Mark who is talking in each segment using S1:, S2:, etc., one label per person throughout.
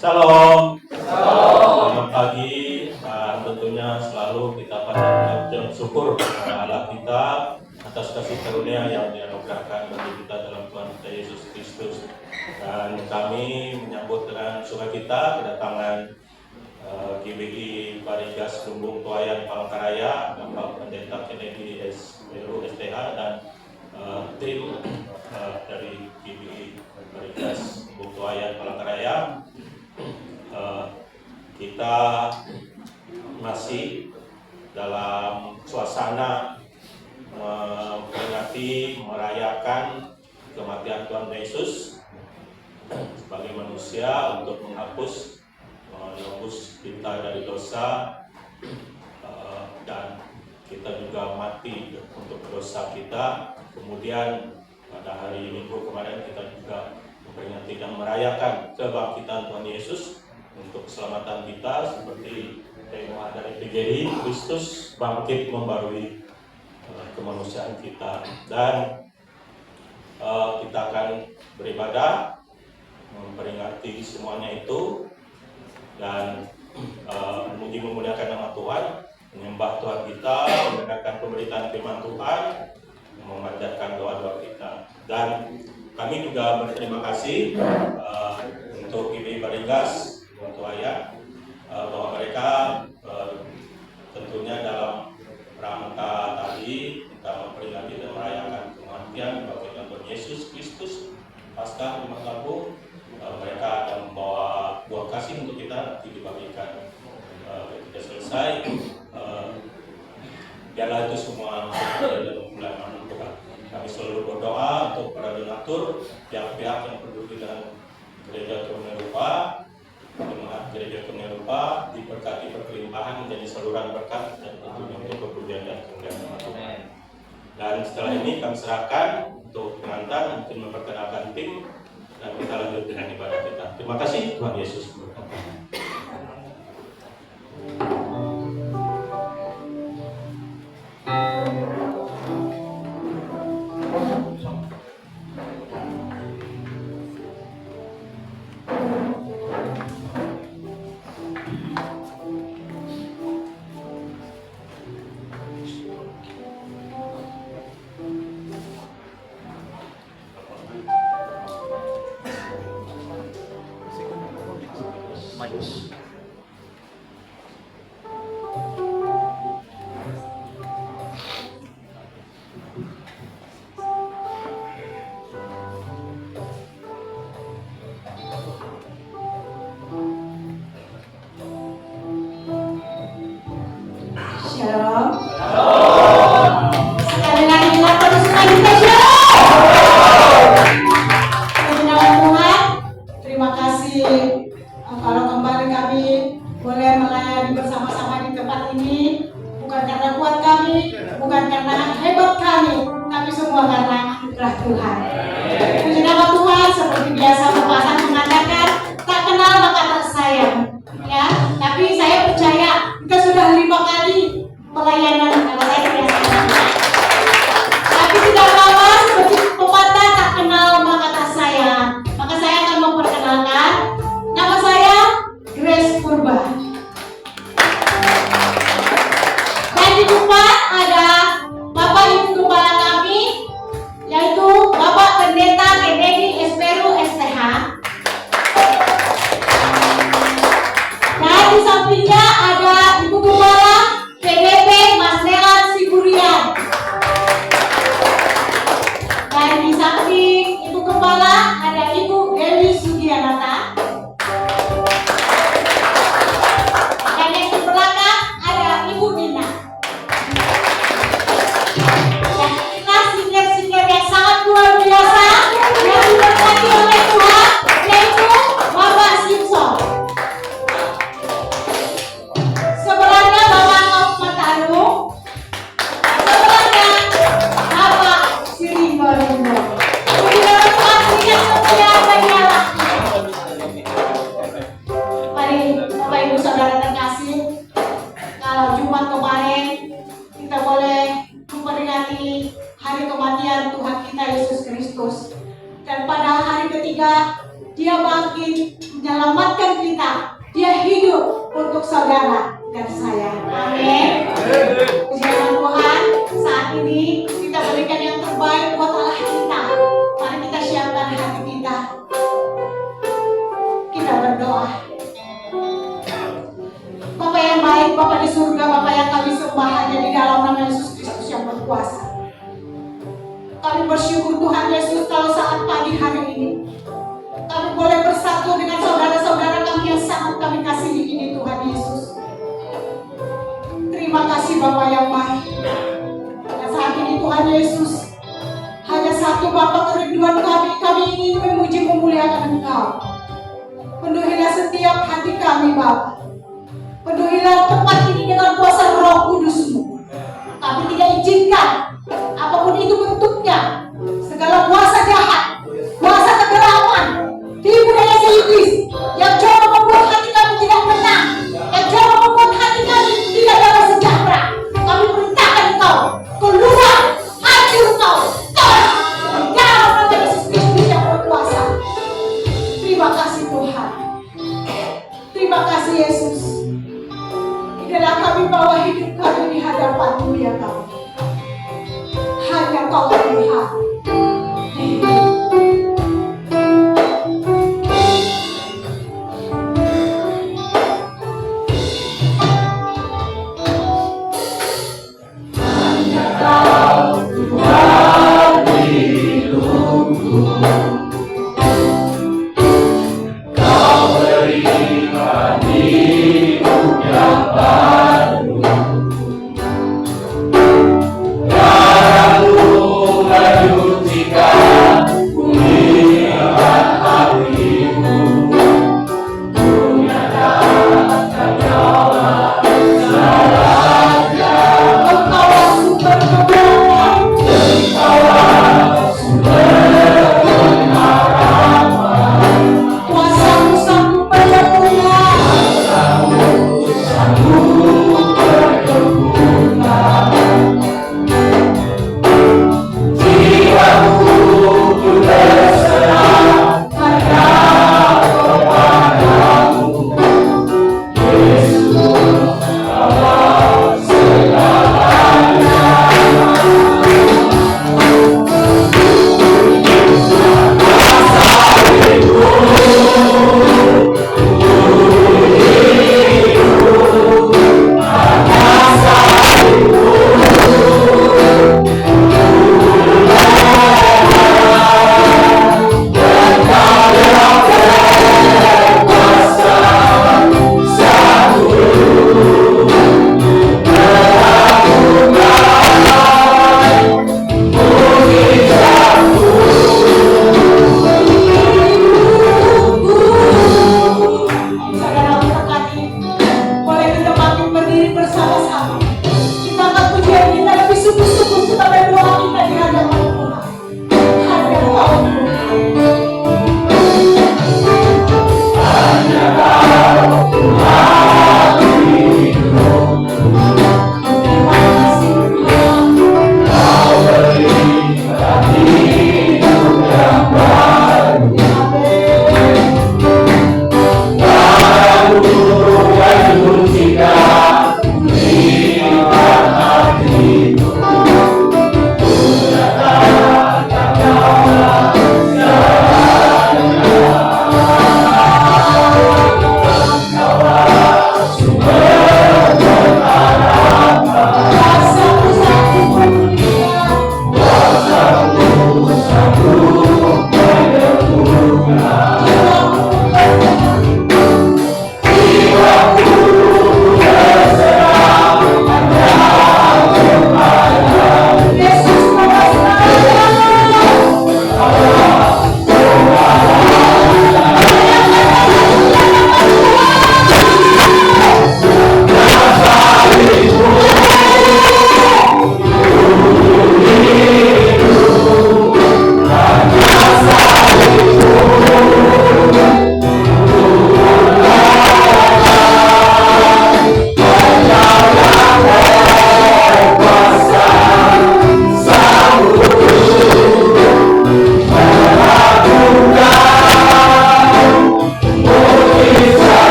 S1: Shalom. Selamat pagi. Tentunya selalu kita panjatkan syukur kepada Allah kita atas kasih karunia yang dianugerahkan bagi kita dalam Tuhan kita Yesus Kristus. Dan kami menyambut dengan sukacita kedatangan GBI Barigas Lumbung Tuayan Palangkaraya, Bapak Pendeta Kennedy SPRU STH dan tim dari GBI Barigas Lumbung Tuayan Palangkaraya. Kita masih dalam suasana memperingati, merayakan kematian Tuhan Yesus sebagai manusia untuk menebus kita dari dosa, dan kita juga mati untuk dosa kita. Kemudian pada hari Minggu kemarin kita juga memperingati dan merayakan kebangkitan Tuhan Yesus untuk keselamatan kita, seperti tema dari PGRI, Kristus bangkit membarui kemanusiaan kita. Dan kita akan beribadah memperingati semuanya itu dan memuji memuliakan nama Tuhan, menyembah Tuhan kita, mendengarkan pemberitaan firman Tuhan, memanjatkan doa-doa kita. Dan kami juga berterima kasih untuk GBI Barigas Tuayan bahwa mereka tentunya dalam rangka tadi kita memperingati dan merayakan kematian bangkitan Tuhan Yesus Kristus Paskah 5 tahun. Mereka akan membawa buah kasih untuk kita nanti dibagikan ketika selesai. Biarlah itu semua dalam bulan Tuhan. Kami selalu berdoa untuk para donatur, pihak-pihak yang peduli dengan Gereja Turunan Rupa, Gereja Turunan Rupa diberkati berkelimpahan menjadi saluran berkat dan tentunya untuk kemuliaan dan kemuliaan Tuhan. Dan setelah ini kami serahkan untuk pengantar mungkin memperkenalkan tim dan kita lanjut dengan ibadah kita. Terima kasih, Tuhan Yesus memberkati.
S2: Dia bangkit menyelamatkan kita. Dia hidup untuk saudara dan saya. Amin. Puji Tuhan, saat ini kita berikan yang terbaik buat Allah kita. Mari kita siapkan hati kita. Kita berdoa. Bapa yang baik, Bapa di surga, Bapa yang kami sembah hanya di dalam nama Yesus Kristus yang berkuasa. Kami bersyukur Tuhan Yesus kalau saat pagi hari ini kami boleh bersatu dengan saudara-saudara kami yang sangat kami kasihi ini Tuhan Yesus. Terima kasih Bapa yang baik. Dan saat ini Tuhan Yesus, hanya satu Bapa kerinduan kami ingin memuji memuliakan Engkau. Penuhilah setiap hati kami Bapa. Penuhilah tempat ini dengan kuasa Roh Kudus-Mu. Kami tidak izinkan apapun itu bentuknya, segala kuasa jahat, kuasa kegelapan, tipu daya si iblis yang coba membuat hati kami tidak tenang, yang coba membuat hati kami tidak dapat sejahtera. Kami perintahkan Engkau keluar, hancur Engkau, tolak di dalam nama Yesus Kristus yang berkuasa. Terima kasih Tuhan. Terima kasih Yesus. Inilah kami bawa hidup kami di hadapan-Mu ya Kau. Hanya Kau Tuhan.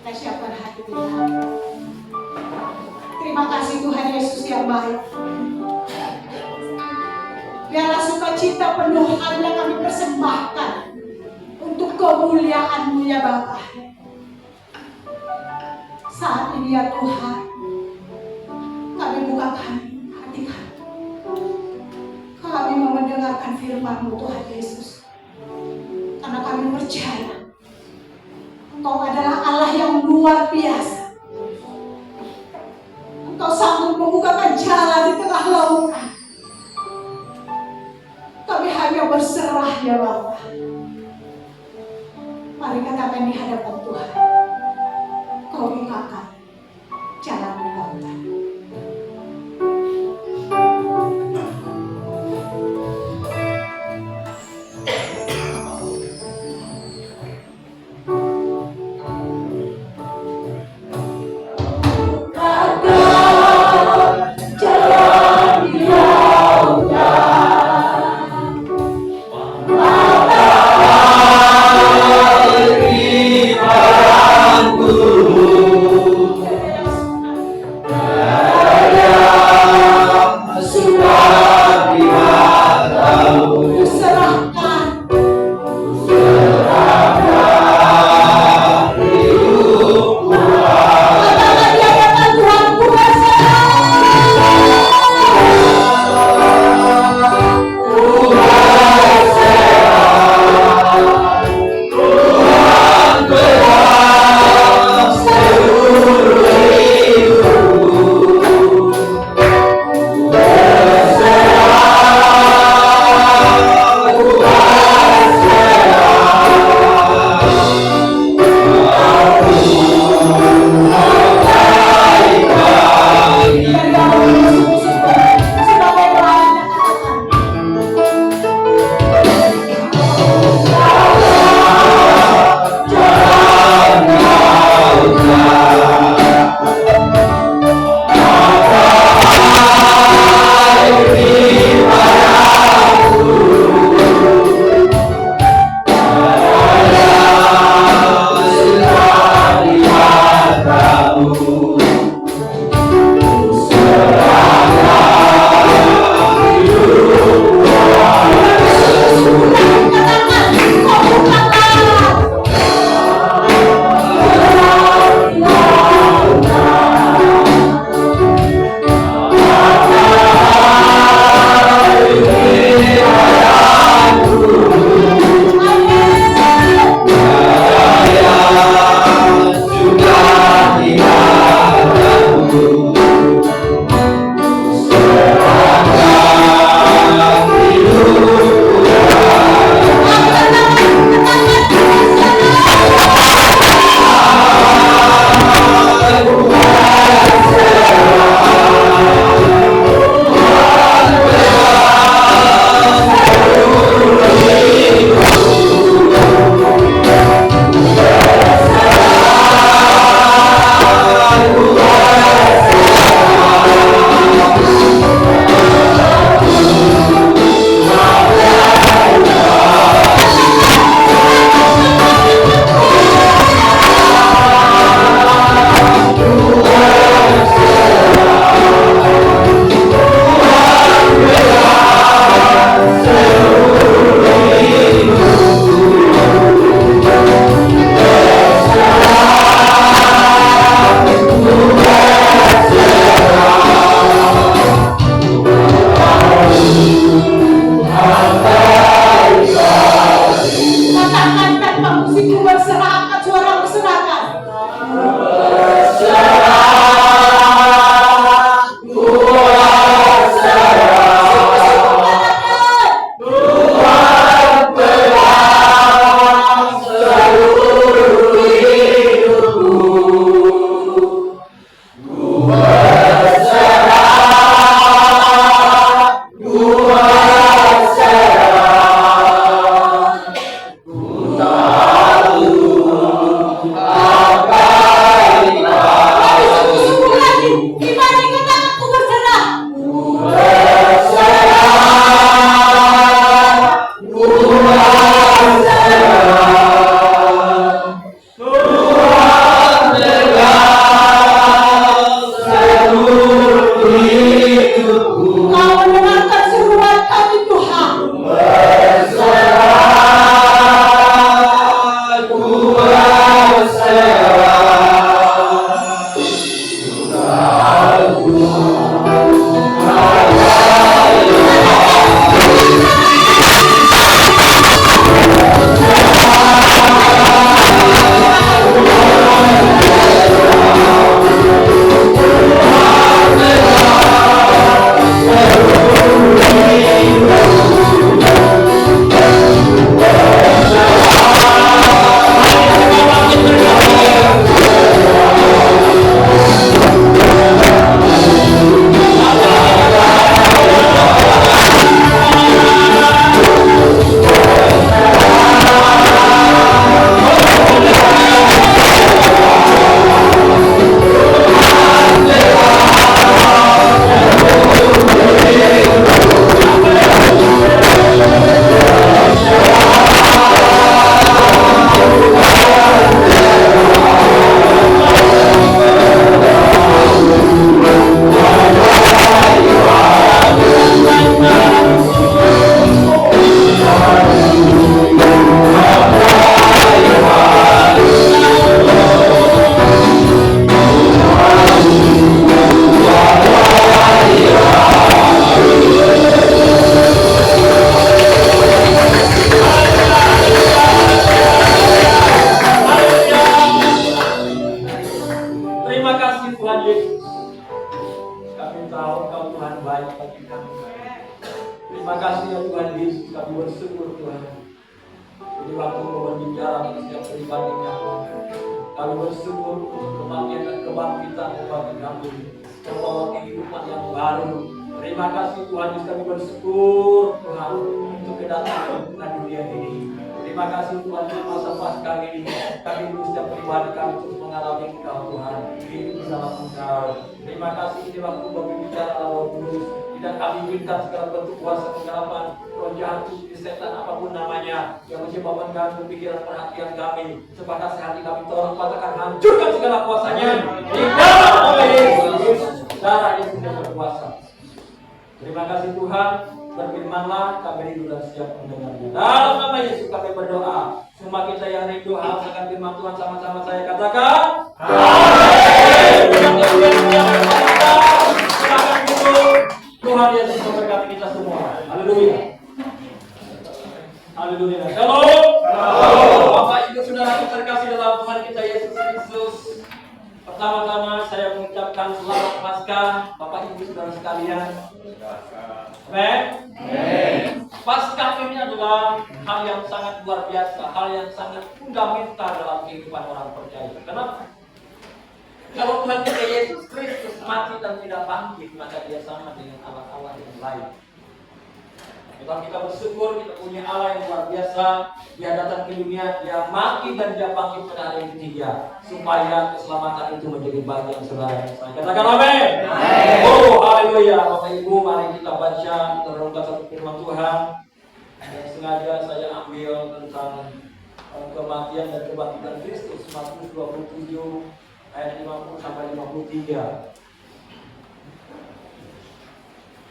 S2: kita siapkan hati kita. Terima kasih Tuhan Yesus yang baik. Biarlah sukacita penuh hanya kami persembahkan untuk kemuliaan-Mu ya Bapa. Saat ini ya Tuhan, kami bukakan hati kami. Kami mau mendengarkan firman-Mu Tuhan Yesus. Karena kami percaya Engkau adalah Allah yang luar biasa. Engkau sanggup membukakan jalan di tengah lautan. Kami hanya berserah ya Bapa. Mari katakan di hadapan Tuhan, Kau bukakan jalan di lautan.
S3: Para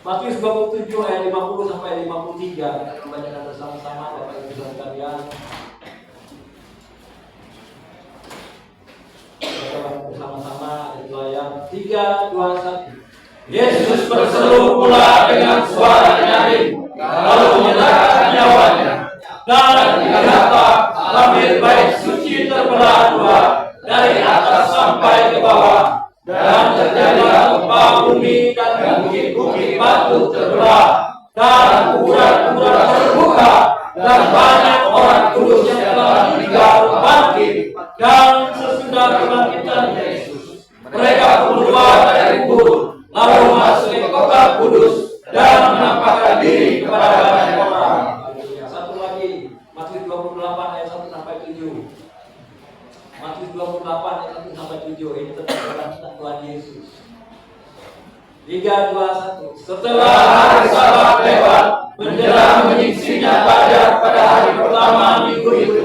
S3: Matius 27 ayat 50 sampai 53. Kita membacakan bersama-sama Bapak Ibu dan sekalian. Kita bersama-sama dari layar 3, 2, 1. Yesus berseru pula dengan suara nyaring, lalu menyerahkan nyawanya. Dan dikata, tabir bait suci terbelah dua, dari atas sampai ke bawah. Dan terjadilah gempa bumi dan bukit-bukit batu terbelah, dan kuburan-kuburan terbuka, dan banyak orang kudus yang telah meninggal bangkit. Dan sesudah kebangkitan Yesus, mereka keluar dari kubur, lalu masuk ke kota kudus dan menampakkan diri kepada banyak orang. Satu lagi, Matius 28 ayat 1 sampai 7. Matius 28 ayat 1 sampai 7. Ini tentang kebangkitan Tuhan Yesus. 3, 2, 1. Setelah hari Sabat lewat, menjelang menyisinya fajar pada hari pertama minggu itu,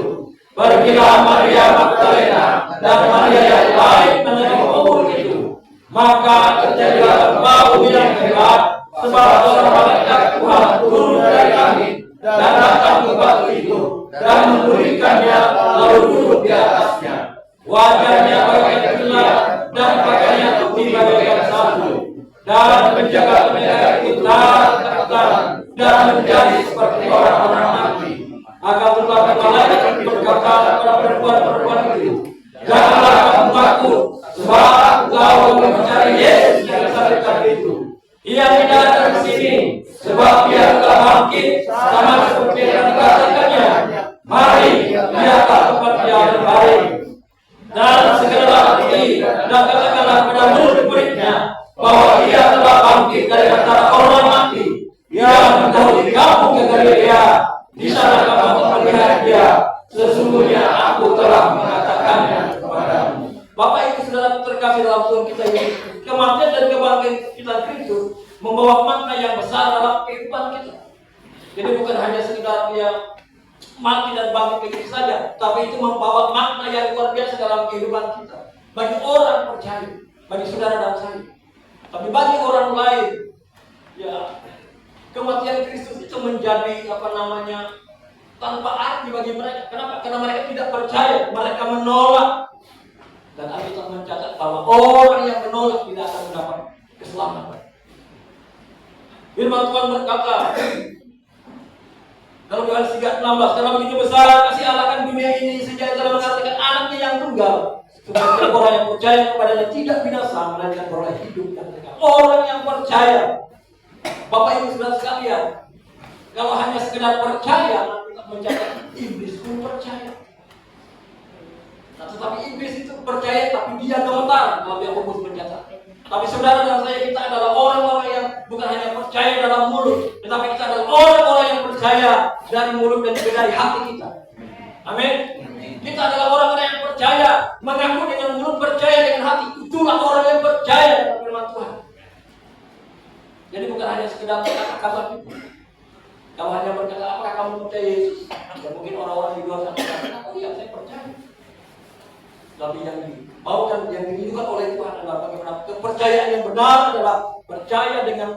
S3: pergilah Maria Magdalena dan Maria yang lain menerima kubur itu. Maka terjadilah gempa bumi yang hebat, sebab seorang malaikat Tuhan turun dari langit dan datang ke batu itu dan menggulingkannya, lalu duduk di atasnya. wajahnya bagaikan kilat, dan pakaiannya putih bagaikan salju. Dan penjaga-penjaga itu taat dan menjadi seperti orang-orang mati. Akan tetapi malaikat berkata kepada perempuan-perempuan itu, janganlah kamu takut, sebab engkau mencari Yesus yang disalibkan itu. Ia tidak ada di sini, sebab dia telah bangkit, sama seperti yang dikatakannya. Mari, lihatlah tempat dia berbaring. Dan segeralah pergi dan katakanlah kepada murid-muridnya bahwa dia telah bangkit dari antara orang mati. Dia mendahului kamu ke Galilea. Di sana kamu akan melihat dia. Sesungguhnya aku telah mengatakannya kepadamu. Bapak Ibu Saudara terkasih dalam Tuhan kita ini, kematian dan kebangkitan kita Kristus membawa makna yang besar dalam kehidupan kita. Jadi bukan hanya sekedar dia mati dan bangkit begitu saja, tapi itu membawa makna yang luar biasa dalam kehidupan kita. Bagi orang percaya, bagi saudara dan saya. Tapi bagi orang lain, ya kematian Kristus itu menjadi tanpa arti bagi mereka. Kenapa? Karena mereka tidak percaya, mereka menolak. Dan Alkitab mencatat bahwa orang yang menolak tidak akan mendapat keselamatan. Firman Tuhan berkata dalam Yohanes 3:16, karena begitu besar kasih Allah akan dunia ini sehingga telah mengartikan anaknya yang tunggal, supaya orang yang percaya kepadanya tidak binasa, melainkan beroleh hidup yang kekal. Orang yang percaya, Bapak Ibu Saudara sekalian, kalau hanya sekedar percaya, kita mencatat iblis pun percaya. Nah, tetapi iblis itu percaya, tapi dia gemetar kalau Yakobus mencatat. Tapi saudara dan saya, kita adalah orang-orang yang bukan hanya percaya dalam mulut, tetapi kita adalah orang-orang yang percaya dari mulut dan juga dari hati kita. Amin. Kita adalah orang-orang yang percaya, mengaku dengan mulut, percaya dengan hati. Itulah orang yang percaya kepada firman Tuhan. Jadi bukan hanya sekedar kata-kata kita. Kalau hanya berkata, apakah kamu percaya Yesus? Ya mungkin orang-orang di luar sana berkata, oh iya saya percaya. Tapi yang dimaukan, yang dirindukan oleh Tuhan adalah bagaimana kepercayaan yang benar adalah percaya dengan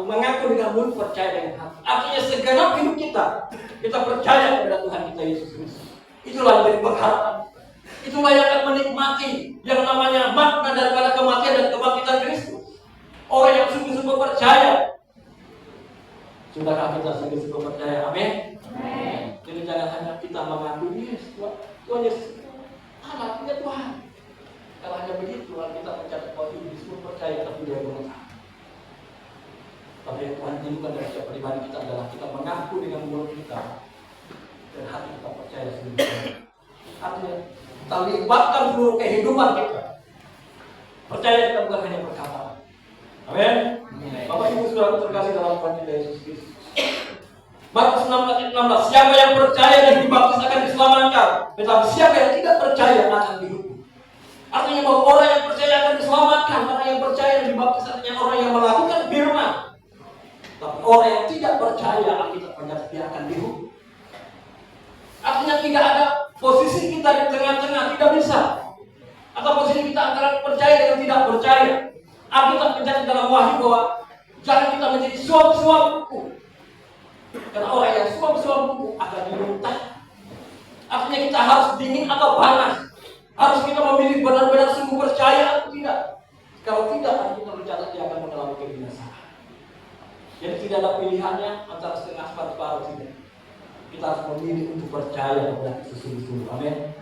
S3: mengaku dengan mulut, percaya dengan hati. Artinya segenap hidup kita percaya kepada Tuhan kita Yesus Kristus. Itulah yang jadi pengharapan. Itulah yang akan menikmati yang namanya makna daripada kematian dan kebangkitan Kristus. Orang yang sungguh-sungguh percaya. Sudahkah kita sungguh-sungguh percaya? Amin. Jadi jangan hanya kita mengaku Yesus, Tuhan Yesus Allah punya Tuhan. Kalau hanya begitu, kita mencatat bahwa iblis pun percaya, tapi dia berusaha. Tapi yang Tuhan inginkan dari setiap pribadi kita adalah kita mengaku dengan mulut kita dan hati kita percaya sendiri. Artinya kita libatkan seluruh kehidupan kita. Percaya kita bukan hanya perkataan. Amin. Bapak Ibu Saudara terkasih dalam Tuhan kita Yesus Kristus. Markus 6:16, siapa yang percaya dan dibaptis akan diselamatkan, tetapi siapa yang tidak percaya akan dihukum. Artinya bahwa orang yang percaya akan diselamatkan, orang yang percaya dan dibaptis artinya orang yang melakukan firman. Tapi orang yang tidak percaya, Alkitab mencatat dia akan dihukum. Artinya tidak ada posisi kita di tengah-tengah, tidak bisa. Atau posisi kita antara percaya dengan tidak percaya. Alkitab mencatat dalam Wahyu bahwa jangan kita menjadi suap-suap buku. Karena orang yang suap-suap buku akan dimuntah. Artinya kita harus dingin atau panas. Harus kita memilih benar-benar sungguh percaya atau tidak. Kalau tidak, kita mencatat dia akan mengalami kebinasaan. Jadi tidak ada pilihannya antara setengah separuh tidak. Kita harus memilih untuk percaya kepada sesungguh-sungguh. Amin.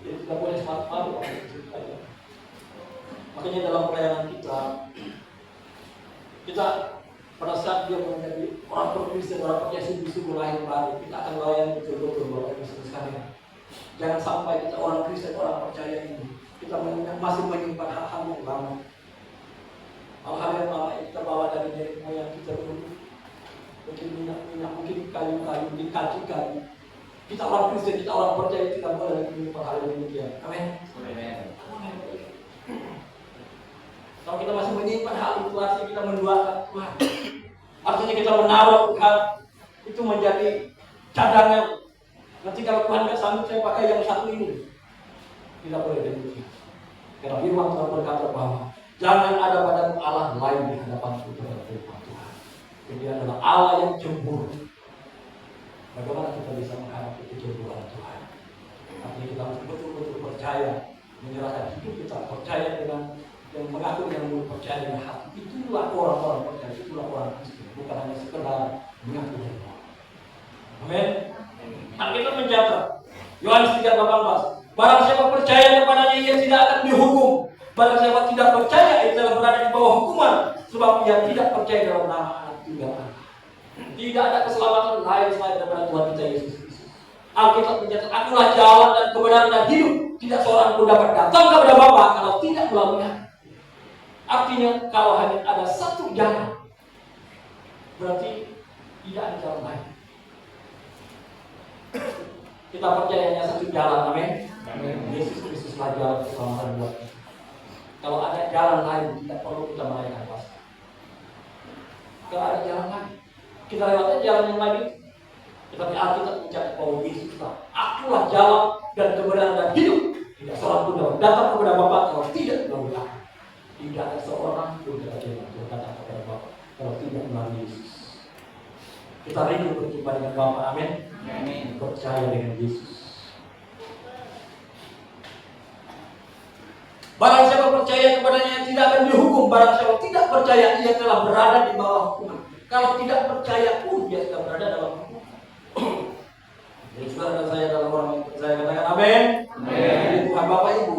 S3: Jadi tidak boleh separuh. Makanya dalam pelayanan kita pada saat dia menjadi orang berkristen, orang percaya sungguh-sungguh lahir baru, kita akan melayani betul-betul Bapak Ibu sekalian. Jangan sampai kita orang Kristen, orang percaya ini kita masih menyimpan hal-hal yang lama. Hal-hal yang lama yang kita bawa dari nenek moyang kita dulu. Mungkin minyak, mungkin kayu-kayu, mungkin kayu. Kita orang Kristen, kita orang percaya tidak boleh lagi menyimpan hal yang demikian. Amin. Kalau kita masih menyimpan hal itu, artinya kita menduakan Tuhan. Artinya kita menaruh Tuhan itu menjadi cadangan. Nanti kalau Tuhan tidak sanggup, saya pakai yang satu ini. Tidak boleh demikian. Karena firman Tuhan berkata bahwa jangan ada padamu Allah lain di hadapan Tuhan. Jadi adalah Allah yang cemburu. Bagaimana kita bisa menghadapi kecemburuan Tuhan? Artinya kita harus betul-betul percaya percaya menyerahkan hidup kita, percaya dengan yang mengaku dengan mulut, percaya dengan hati. Itulah orang-orang percaya, itulah orang Kristen, bukan hanya sekedar mengaku dengan mulut. Amin. Alkitab mencatat Yohanes 3:18, barang siapa percaya kepadanya ia tidak akan dihukum. Barang siapa tidak percaya ia telah berada di bawah hukuman, sebab ia tidak percaya dalam nama Anak Tunggal Allah. Tidak ada keselamatan lain selain daripada Tuhan kita Yesus Kristus. Alkitab mencatat, akulah jalan dan kebenaran dan hidup. Tidak seorang pun dapat datang kepada Bapa kalau tidak melalui Aku. Artinya kalau hanya ada satu jalan, berarti tidak ada jalan lain. Kita percaya hanya satu jalan, amin. Yesus Kristuslah jalan keselamatan buat kita. Kalau ada jalan lain, tidak perlu kita merayakan Paskah. Kalau ada jalan lain, kita lewatnya jalan yang lain. Tetapi Alkitab mencatat bahwa Yesuslah, akulah jalan dan kebenaran dan hidup. Tidak seorang pun dapat datang kepada Bapa kalau tidak melalui Aku. Tidak ada seorang pun dapat datang kepada Bapa kalau tidak melalui Yesus. Kita rindu berjumpa dengan Bapa, amin. Amin. Percaya dengan Yesus. Barang siapa percaya kepadanya tidak akan dihukum. Barang siapa tidak percaya ia telah berada di bawah hukuman. Kalau tidak percaya pun dia sudah berada dalam hukuman. Jadi saudara saya dalam orang yang percaya katakan amin. Amin. Tuhan Bapak Ibu,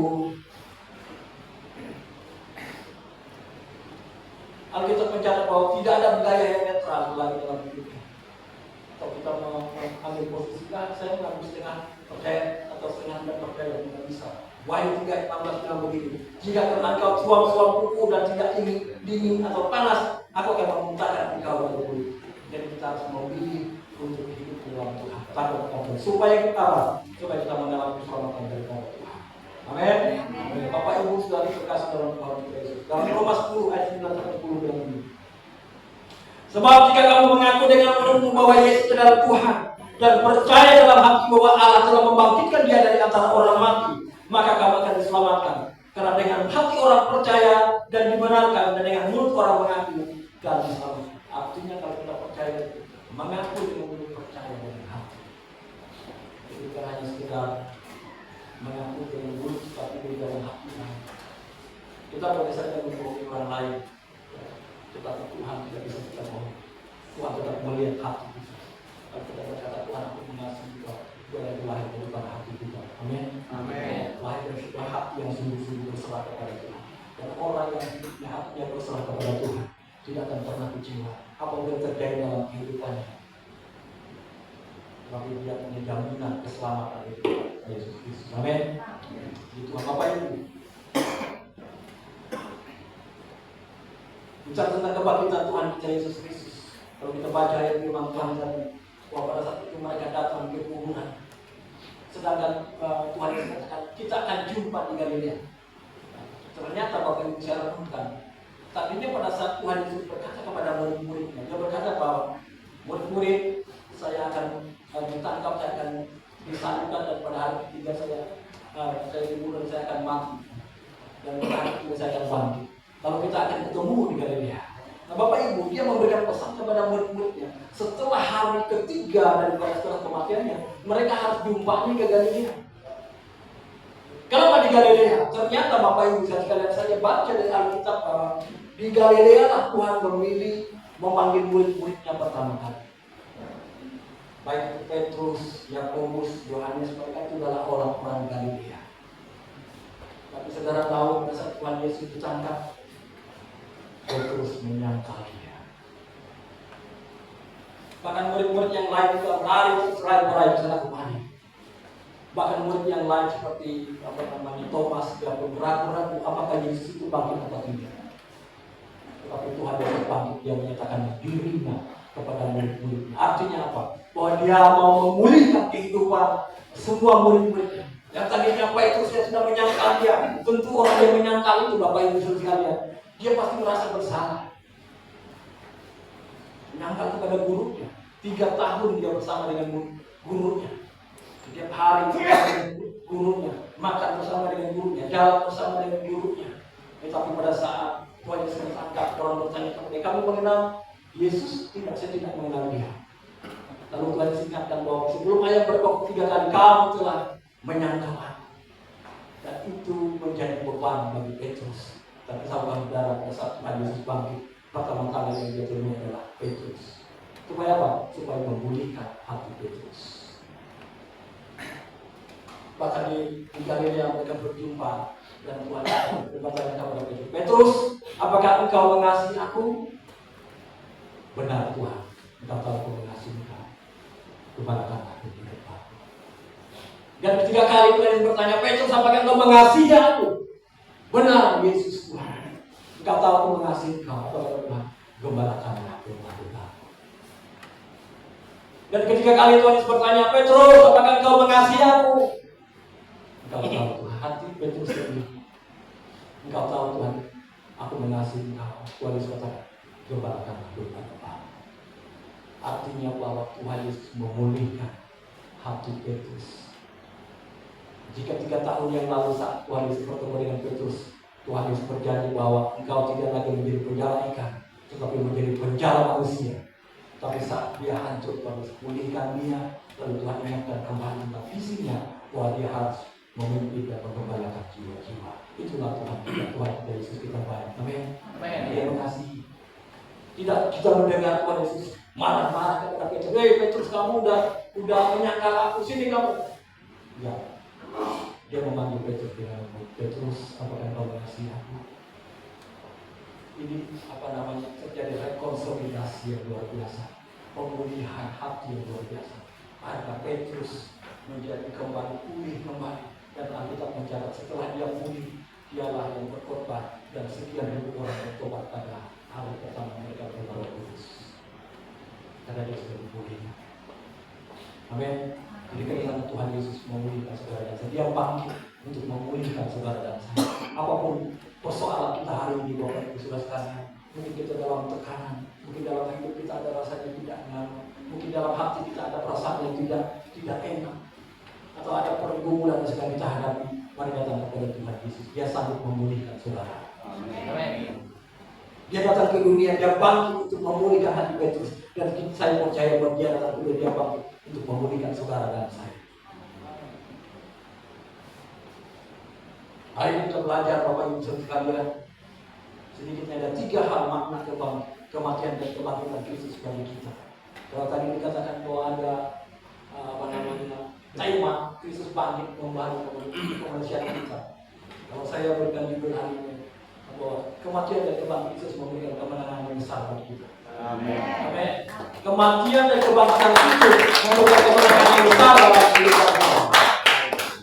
S3: Alkitab mencatat bahwa tidak ada budaya yang netral lagi dalam hidup. Kalau kita mengambil posisi, saya mengambil setengah percaya atau setengah tidak percaya, tidak bisa. Wahyu 3:16 bilang begini, jika karena engkau suam-suam kuku dan tidak ingin dingin atau panas, aku akan memuntahkan engkau dari kulit. Jadi kita harus memilih untuk hidup di dalam Tuhan. Takut kepada supaya kita apa? Supaya kita mengalami keselamatan dari Tuhan. Amin. Bapak Ibu sudah dikasih dalam Tuhan Yesus. Dalam Roma 10 ayat 9-10 bilang begini. Sebab jika kamu mengaku dengan mulutmu bahwa Yesus adalah Tuhan dan percaya dalam hati bahwa Allah telah membangkitkan Dia dari antara orang mati, maka kamu akan diselamatkan. Karena dengan hati orang percaya dan dibenarkan, dan dengan mulut orang mengaku dan diselamatkan. Artinya kalau kita percaya, mengaku dengan mulut, percaya dengan hati. Jadi bukan hanya sekedar mengaku dengan mulut, tapi dengan hati. Kita boleh saja membohongi orang lain, tetapi Tuhan tidak bisa kita bohong. Tuhan tetap melihat hati kita. Kalau kita berkata Tuhan aku mengasihi kita, Dia yang lahir dari hati kita. Amin. Amin. Lahir dari sebuah hati yang sungguh-sungguh berserah kepada Tuhan. Dan orang yang hidupnya hatinya berserah kepada Tuhan tidak akan pernah kecewa apapun yang terjadi dalam kehidupannya. Tapi dia punya jaminan keselamatan itu Yesus Kristus. Amin. Itu Bapak Ibu. Bicara tentang kebangkitan Tuhan kita Yesus Kristus. Kalau kita baca ayat firman Tuhan tadi, bahwa pada saat itu mereka datang ke kuburan. Sedangkan Tuhan Yesus katakan, kita akan jumpa di Galilea. Ternyata Bapak Ibu saya renungkan. Tadinya pada saat Tuhan Yesus berkata kepada murid-muridnya, Dia berkata bahwa murid-murid, saya akan ditangkap, saya akan disalibkan, dan pada hari ketiga saya dibunuh dan saya akan mati. Dan pada hari ketiga saya akan bangkit. Lalu kita akan ketemu di Galilea. Nah Bapak Ibu, Dia memberikan pesan kepada murid-muridnya. Setelah hari ketiga daripada setelah kematiannya, mereka harus diumpahnya ke Galilea. Kenapa di Galilea? Ternyata Bapak Ibu sekalian saya baca dari Alkitab bahwa di Galilea lah Tuhan memilih memanggil murid-muridnya pertama kali. Baik Petrus, Yakobus, Yohanes, mereka itu adalah orang-orang Galilea. Tapi saudara tahu pada saat Tuhan Yesus ditangkap, Petrus menyangkal Dia. Bahkan murid-murid yang lain itu lari meraih sana kemana. Bahkan murid yang lain seperti Thomas, dia pun ragu-ragu apakah Yesus itu bangkit atau tidak. Tetapi Tuhan Yesus bangkit, Dia menyatakan dirinya kepada murid-muridnya. Artinya apa? Bahwa Dia mau memulihkan kehidupan semua murid-muridnya. Yang tadinya Petrus sudah menyangkal Dia. Tentu orang yang menyangkal itu Bapak Ibu sekalian, dia pasti merasa bersalah. Menyangkal kepada gurunya. 3 tahun dia bersama dengan gurunya. Setiap hari bersama dengan gurunya, makan bersama dengan gurunya, jalan bersama dengan gurunya. Tetapi pada saat Tuhan Yesus ditangkap, orang bertanya kepada dia, kamu mengenal Yesus? Tidak, saya tidak mengenal Dia. Lalu Tuhan Yesus ingatkan bahwa sebelum ayam berkokok 3 kali, kamu telah menyangkal aku. beban bagi Petrus. Tapi saudara pada saat Tuhan Yesus bangkit, pertama kali yang dia temui adalah Petrus. Supaya apa? Supaya memulihkan hati Petrus. Bahkan di Galilea mereka berjumpa dan Tuhan berkata kepada Petrus, Petrus, apakah engkau mengasihi aku? Benar Tuhan, engkau tahu aku mengasihi engkau. Kebalikanlah aku di depan. Dan ketiga kali Tuhan bertanya, Petrus, apakah engkau mengasihi aku? Benar Yesus Tuhan, engkau tahu aku mengasihi engkau. Tuhan, gembalakanlah aku. Dan ketiga kali Tuhan Yesus bertanya, Petrus, apakah engkau mengasihi aku? Engkau tahu Tuhan, hati Petrus ini. Engkau tahu Tuhan, aku mengasihi engkau. Tuhan Yesus katakan, gembalakanlah aku. Artinya bahwa Tuhan Yesus memulihkan hati Petrus. Jika 3 tahun yang lalu saat Tuhan Yesus bertemu dengan Petrus, Tuhan Yesus berjanji bahwa engkau tidak lagi menjadi penjala ikan, tetapi menjadi penjala manusia. Tapi saat dia hancur, Tuhan Yesus pulihkan dia, lalu Tuhan ingatkan kembali visinya bahwa dia harus memimpin dan mengembalakan jiwa-jiwa. Itulah Tuhan kita Yesus kita baik. Amin. Dia mengasihi. Tidak kita mendengar Tuhan Yesus marah-marah kepada Petrus. Petrus, kamu udah menyangkal aku, sini kamu. Ya. Dia memanggil Petrus dengan Petrus, apakah engkau mengasihi aku? Ini terjadi rekonsolidasi yang luar biasa, pemulihan hati yang luar biasa. Maka Petrus menjadi kembali pulih kembali, dan Alkitab mencatat setelah dia pulih, dialah yang berkorban dan sekian ribu orang bertobat pada hari pertama mereka berbaru kudus. Karena dia sudah dipulihkan. Amin. Jadi keinginan Tuhan Yesus memulihkan saudara dan saya. Dia bangkit untuk memulihkan saudara dan saya. Apapun persoalan kita hari ini, Bapak Ibu Saudara sekalian, mungkin kita dalam tekanan, mungkin dalam hidup kita ada rasanya tidak nyaman, mungkin dalam hati kita ada perasaan yang tidak enak, atau ada pergumulan yang sedang kita hadapi. Mari datang kepada Tuhan Yesus. Dia sanggup memulihkan saudara. Amin. Dia datang ke dunia, dia bangkit untuk memulihkan hati Petrus. Dan saya percaya bahwa dia datang ke dunia, dia bangkit untuk memulihkan saudara dan saya. Hari ini kita belajar Bapak Ibu sekalian, sedikitnya ada 3 hal makna kematian dan kebangkitan Kristus bagi kita. Kalau tadi dikatakan bahwa ada tema Kristus bangkit kembali kemanusiaan kita. Kalau saya berikan judul hari ini bahwa kematian dan kebangkitan Kristus memberikan kemenangan yang besar bagi kita. Amin. Amin. Kematian dan kebangkitan Kristus memberikan kemenangan yang besar bagi kita.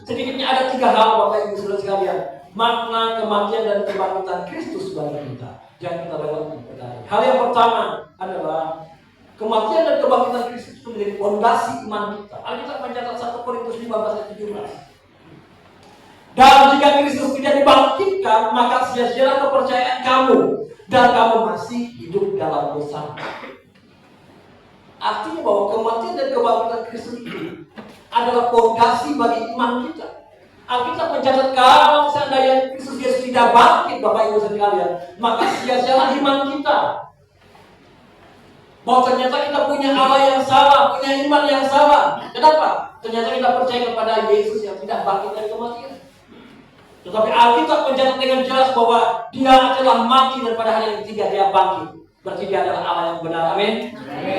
S3: Sedikitnya ada 3 hal Bapak Ibu Saudara sekalian, makna kematian dan kebangkitan Kristus bagi kita. Jangan kita lewatkan perkara. Hal yang pertama adalah kematian dan kebangkitan Kristus itu menjadi fondasi iman kita. Alkitab mencatat 1 Korintus 15 ayat 17. Dan jika Kristus tidak dibangkitkan, maka sia-sialah kepercayaan kamu dan kamu masih hidup dalam dosa. Artinya bahwa kematian dan kebangkitan Kristus itu adalah fondasi bagi iman kita. Alkitab mencatat kalau seandainya Kristus Yesus tidak bangkit, Bapak Ibu sekalian, maka sia-sialah iman kita. Bahwa ternyata kita punya Allah yang salah, punya iman yang salah. Kenapa? Ternyata kita percaya kepada Yesus yang tidak bangkit dari kematian. Tetapi Alkitab mencatat dengan jelas bahwa dia telah mati dan pada hari yang ketiga dia bangkit. Berarti dia adalah Allah yang benar. Amin.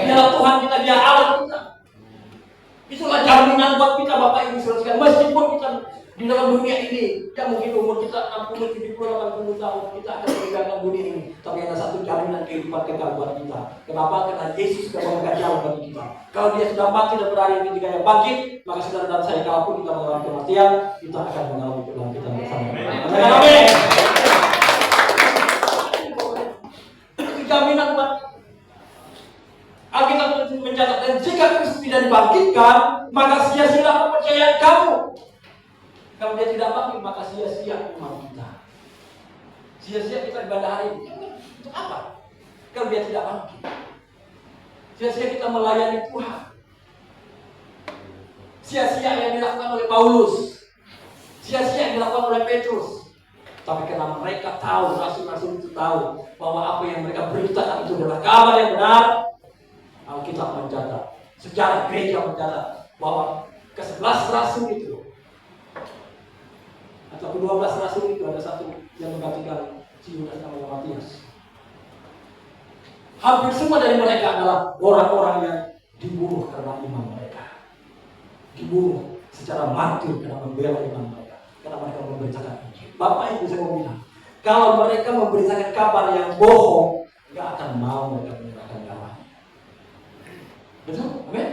S3: Dia adalah Tuhan kita, dia Allah kita. Itulah jaminan buat kita Bapak Ibu Saudara sekalian. Meskipun kita di dalam dunia ini, ya mungkin umur kita 60, 70, 80 tahun, kita akan meninggalkan dunia ini. Tapi ada satu jaminan kehidupan kekal buat kita. Kenapa? Karena Yesus sudah memberikan jalan bagi kita. Kalau dia sudah mati dan pada hari yang ketiga yang bangkit, maka saudara dan saya, kalaupun kita mengalami kematian, kita akan mengalami kebangkitan bersama. Amin. Itu jaminan buat Alkitab mencatat, dan jika Kristus tidak dibangkitkan, maka sia-sialah kepercayaan kamu. Kalau dia tidak bangkit, maka sia-sia iman kita. Sia-sia kita ibadah hari ini. Itu apa? Kalau dia tidak bangkit, sia-sia kita melayani Tuhan. Sia-sia yang dilakukan oleh Paulus, sia-sia yang dilakukan oleh Petrus. Tapi karena mereka tahu, rasul-rasul itu tahu bahwa apa yang mereka beritakan itu adalah kabar yang benar, Alkitab mencatat, sejarah gereja mencatat bahwa ke-11 rasul itu ataupun ke-12 rasul itu ada satu yang menggantikan si Yudas namanya Matias. Hampir semua dari mereka adalah orang-orang yang dibunuh karena iman mereka. Dibunuh secara martir karena membela iman mereka. Karena mereka memberitakan Injil. Bapak Ibu saya mau bilang, kalau mereka memberitakan kabar yang bohong, gak akan mau mereka menyerahkan nyawa. Betul? Amin?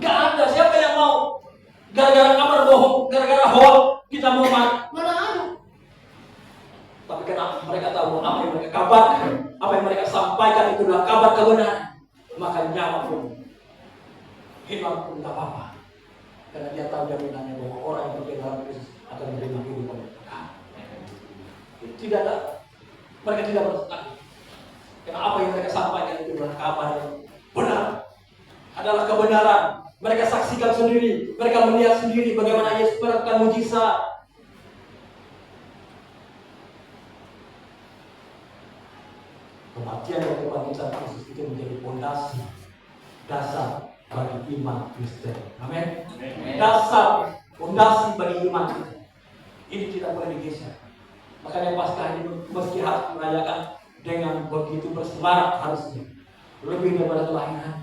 S3: Gak ada siapa yang mau gara-gara kabar bohong, gara-gara hoax kita mau mati. Mana ada? Tapi karena mereka tahu apa yang mereka kabarkan, apa yang mereka sampaikan itu adalah kabar kebenaran, maka nyawa pun hilang pun tak apa-apa. Karena dia tahu jaminannya bahwa orang yang percaya dalam Kristus akan menerima kehidupan yang kekal. Tidak ada, mereka tidak bertetap. Karena apa yang mereka sampaikan itu adalah kabar yang benar, adalah kebenaran. Mereka saksikan sendiri, mereka melihat sendiri bagaimana Yesus melakukan mujizat. Kematian dan kebangkitan Kristus itu menjadi fondasi dasar bagi iman Kristen. Amin. Dasar fondasi bagi iman kita. Ini tidak boleh digeser. Makanya Paskah ini meski harus merayakan dengan begitu bersemangat harusnya, lebih daripada kelahiran.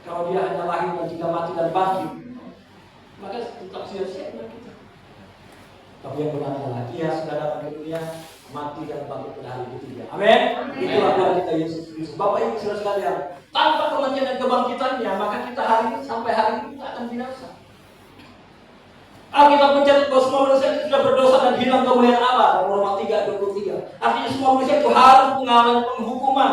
S3: Kalau dia hanya lahir dan tidak mati dan bangkit, maka tetap sia-sia iman kita. Tapi yang benar adalah dia sudah datang ke dunia, mati dan bangkit pada hari ketiga. Amin. Itulah Tuhan kita Yesus Kristus. Bapak Ibu saudara sekalian, tanpa kematian dan kebangkitannya, maka kita hari ini sampai hari ini kita akan binasa. Alkitab mencatat bahwa semua manusia itu sudah berdosa dan hilang kemuliaan Allah. Roma 3:23. Artinya semua manusia itu harus mengalami penghukuman.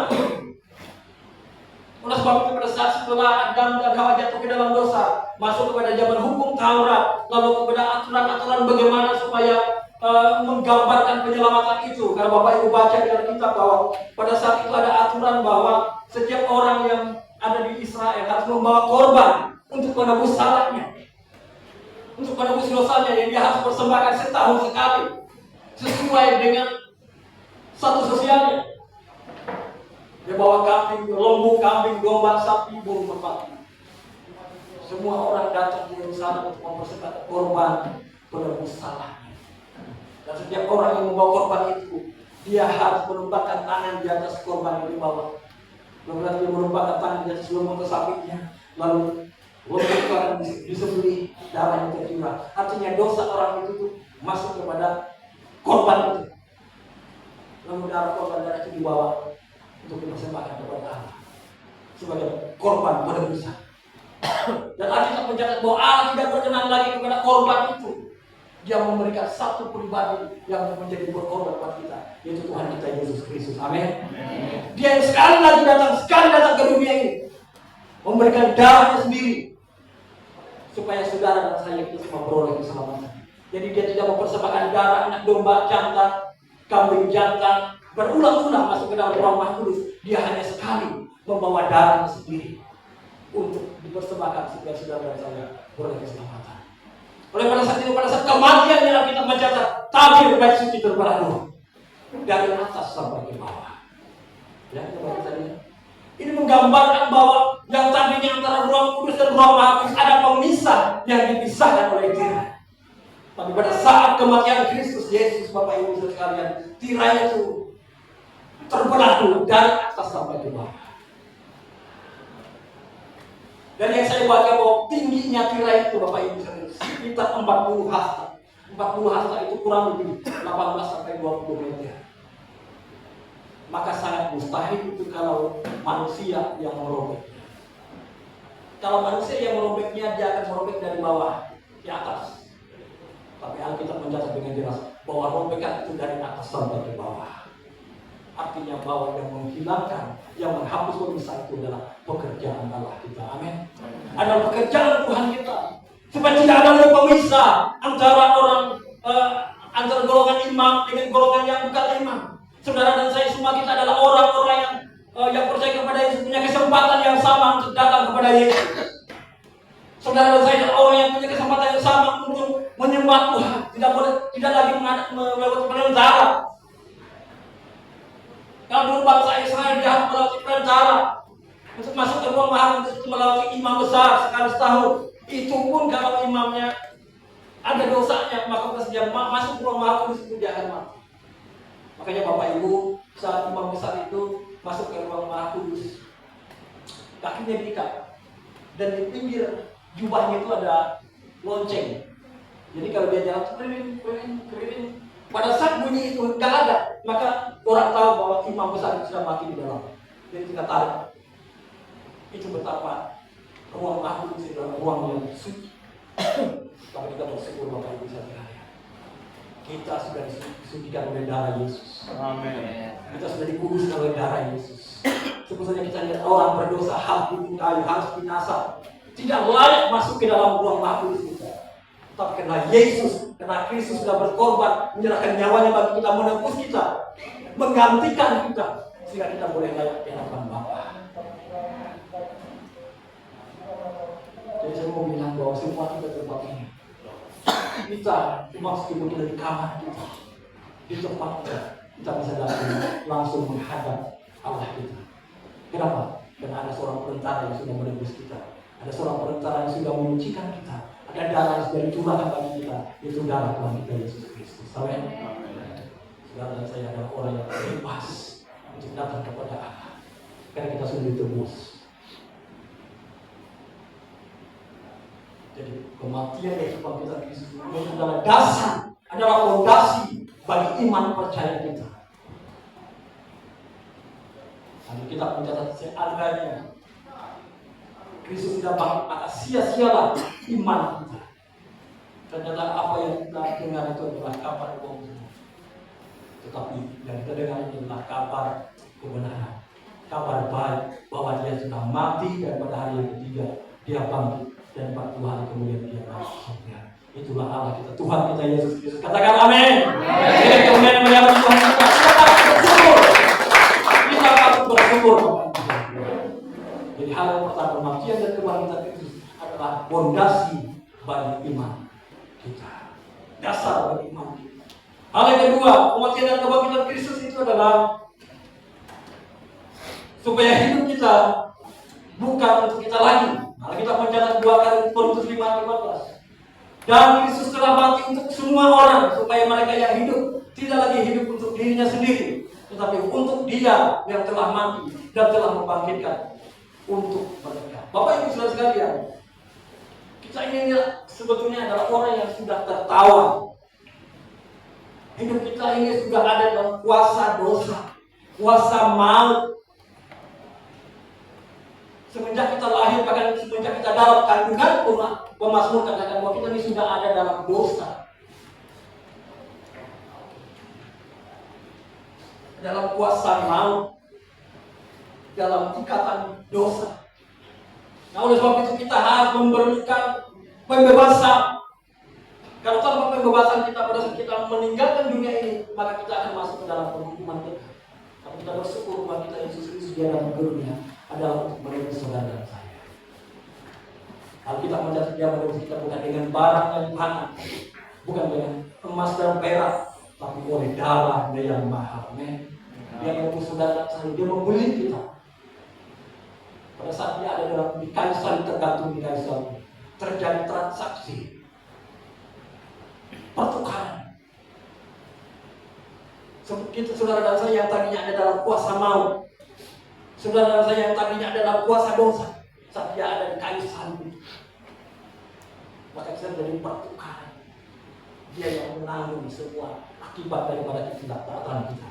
S3: Oleh sebab itu pada saat setelah Adam dan Hawa jatuh ke dalam dosa, masuk kepada zaman hukum Taurat, lalu kepada aturan-aturan bagaimana supaya menggambarkan penyelamatan itu. Karena Bapak Ibu baca di Alkitab bahwa pada saat itu ada aturan bahwa setiap orang yang ada di Israel harus membawa korban untuk menebus salahnya, untuk menebus dosanya yang dia harus persembahkan setahun sekali sesuai dengan status sosialnya. Dia bawa kambing, lembu, kambing, domba, sapi, burung merpati. Semua orang datang di sana untuk mempersembahkan korban penebus salahnya. Dan setiap orang yang membawa korban itu, dia harus menumpahkan tangan di atas korban yang dibawa. Lalu dia menumpahkan tangan di atas lembu sapinya, lalu lembu itu akan disembelih, darahnya tercurah. Artinya dosa orang itu tuh masuk kepada korban itu. Lalu darah itu dibawa untuk dipersembahkan kepada Allah sebagai korban penebusan. Dan Alkitab mencatat bahwa Allah tidak berkenan lagi kepada korban itu. Dia memberikan satu pribadi yang menjadi berkorban buat kita, yaitu Tuhan kita Yesus Kristus. Amin. Dia yang sekali datang ke dunia ini, memberikan darahnya sendiri supaya saudara dan saya itu semua beroleh keselamatan. Jadi dia tidak mempersembahkan darah anak domba jantan, kambing jantan, berulang-ulang masuk ke dalam ruang Maha Kudus. Dia hanya sekali membawa darahnya sendiri untuk dipersembahkan supaya saudara dan saya beroleh keselamatan. Oleh pada saat itu, pada saat kematiannya kita mencatat tabir bait suci terbelah dua dari atas sampai ke bawah. Ya, coba kita lihat. Ini menggambarkan bahwa yang tadinya antara ruang kudus dan ruang Maha Kudus ada pemisah yang dipisahkan oleh tirai. Tapi pada saat kematian Kristus Yesus, Bapak Ibu sekalian, tirai itu terbelah dua dari atas sampai ke bawah. Dan yang saya baca bahwa tingginya tirai itu Bapak Ibu sekalian sekitar 40 hasta. 40 hasta itu kurang lebih 18 sampai 20 meter. Maka sangat mustahil itu kalau manusia yang merobeknya. Kalau manusia yang merobeknya, dia akan merobek dari bawah ke atas. Tapi Alkitab mencatat dengan jelas bahwa robekan itu dari atas sampai ke bawah. Artinya bahwa yang menghilangkan, yang menghapus pemisah itu adalah pekerjaan Allah kita. Amin. Adalah pekerjaan Tuhan kita. Supaya tidak ada lagi pemisah antara orang, antara golongan imam dengan golongan yang bukan imam. Saudara dan saya semua kita adalah orang-orang yang percaya kepada Yesus, punya kesempatan yang sama untuk datang kepada Yesus. Saudara dan saya adalah orang yang punya kesempatan yang sama untuk menyembah Tuhan. Tidak lagi melewati perantara. Kalau dulu bangsa Israel dia harus melewati perantara untuk masuk ke ruang Maha Kudus, untuk melewati imam besar sekali setahun. Itu pun kalau imamnya ada dosanya, maka pas dia masuk ruang Maha Kudus itu dia akan mati. Makanya Bapak Ibu, saat imam besar itu masuk ke ruang Maha Kudus, kakinya diikat, dan di pinggir jubahnya itu ada lonceng. Jadi kalau dia jalan keliling, pada saat bunyi itu nggak ada, maka orang tahu bahwa imam besar itu sudah mati di dalam. Jadi kita tarik. Itu betapa ruang Maha Kudus itu adalah ruang yang suci. Tapi kita bersyukur Bapak Ibu sekalian, kita sudah disucikan oleh darah Yesus.
S1: Amin.
S3: Kita sudah dikuduskan oleh darah Yesus. Sebetulnya kita lihat orang berdosa harus kayu, harus binasa, tidak layak masuk ke dalam ruang Maha Kudus kita. Tapi karena Yesus, karena Kristus sudah berkorban, menyerahkan nyawanya bagi kita, menebus kita, menggantikan kita, sehingga kita boleh layak di hadapan Bapa. Jadi saya mau bilang bahwa semua kita tempat ini, kita meskipun kita di kamar kita, di tempat kita bisa datang langsung menghadap Allah kita. Kenapa? Karena ada seorang perantara yang sudah menebus kita, ada seorang perantara yang sudah menyucikan kita, ada darah yang sudah dicurahkan bagi kita, itu darah Tuhan kita Yesus Kristus. Amin. Saudara dan saya adalah orang yang bebas untuk datang kepada Allah, karena kita sudah ditebus. Jadi kematian dan kebangkitan Kristus itu adalah dasar, adalah fondasi bagi iman percaya kita. Lalu kita mencatat seandainya Kristus tidak bangkit, maka sia-sialah iman kita. Ternyata apa yang kita dengar itu adalah kabar bohong. Tetapi yang kita dengar ini adalah kabar kebenaran, kabar baik bahwa dia sudah mati dan pada hari yang ketiga dia bangkit. Dan 40 hari kemudian dia naik ke surga. Itulah Allah kita, Tuhan kita Yesus Kristus. Katakan amin. Jadi kemudian menyambut Tuhan kita. Kita patut bersyukur. Jadi hal yang pertama, kematian dan kebangkitan Kristus adalah fondasi bagi iman kita, dasar bagi iman kita. Hal yang kedua, kematian dan kebangkitan Kristus itu adalah supaya hidup kita bukan untuk kita lagi. Kalau kita mencatat 2 Korintus 5:15, dan Kristus telah mati untuk semua orang supaya mereka yang hidup tidak lagi hidup untuk dirinya sendiri, tetapi untuk Dia yang telah mati dan telah membangkitkan untuk mereka. Bapak Ibu saudara sekalian, kita ini sebetulnya adalah orang yang sudah tertawan. Hidup kita ini sudah ada dalam kuasa dosa, kuasa maut. Semenjak kita lahir, bahkan semenjak kita dalam kandungan, Pemazmur katakan bahwa kita ini sudah ada dalam dosa, dalam kuasa maut, dalam ikatan dosa. Nah, oleh sebab itu kita harus memerlukan pembebasan. Kalau tanpa pembebasan kita pada saat kita meninggalkan dunia ini, maka kita akan masuk ke dalam penghukuman kita. Tapi kita bersyukur bahwa kita Yesus Kristus dia dalam dunia adalah untuk menebus saudara dan saya. Alkitab mencatat dia menebus kita bukan dengan barang yang panas, bukan dengan emas dan perak, tapi oleh darah yang mahal. Dia menebus saudara dan saya, dia membeli kita. Pada saat dia ada dalam di kayu salib, tergantung di kayu salib, terjadi transaksi pertukaran. Seperti saudara dan saya yang tadinya ada dalam kuasa maut, saudara dan saya yang tadinya ada dalam kuasa dosa, saat dia ada di kayu salib, maka kita menjadi pertukaran. Dia yang menanggung semua akibat daripada ketidaktaatan kita.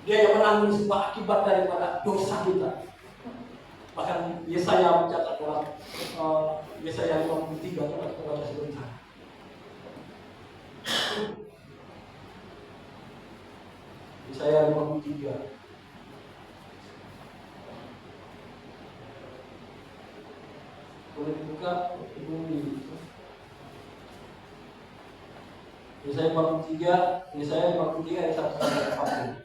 S3: Dia yang menanggung semua akibat daripada dosa kita. Bahkan Yesaya mencatat dalam Yesaya 53, coba kita baca sebentar. Yesaya 53. Boleh dibuka ini. Yesaya 53 ayat 1 sampai 40.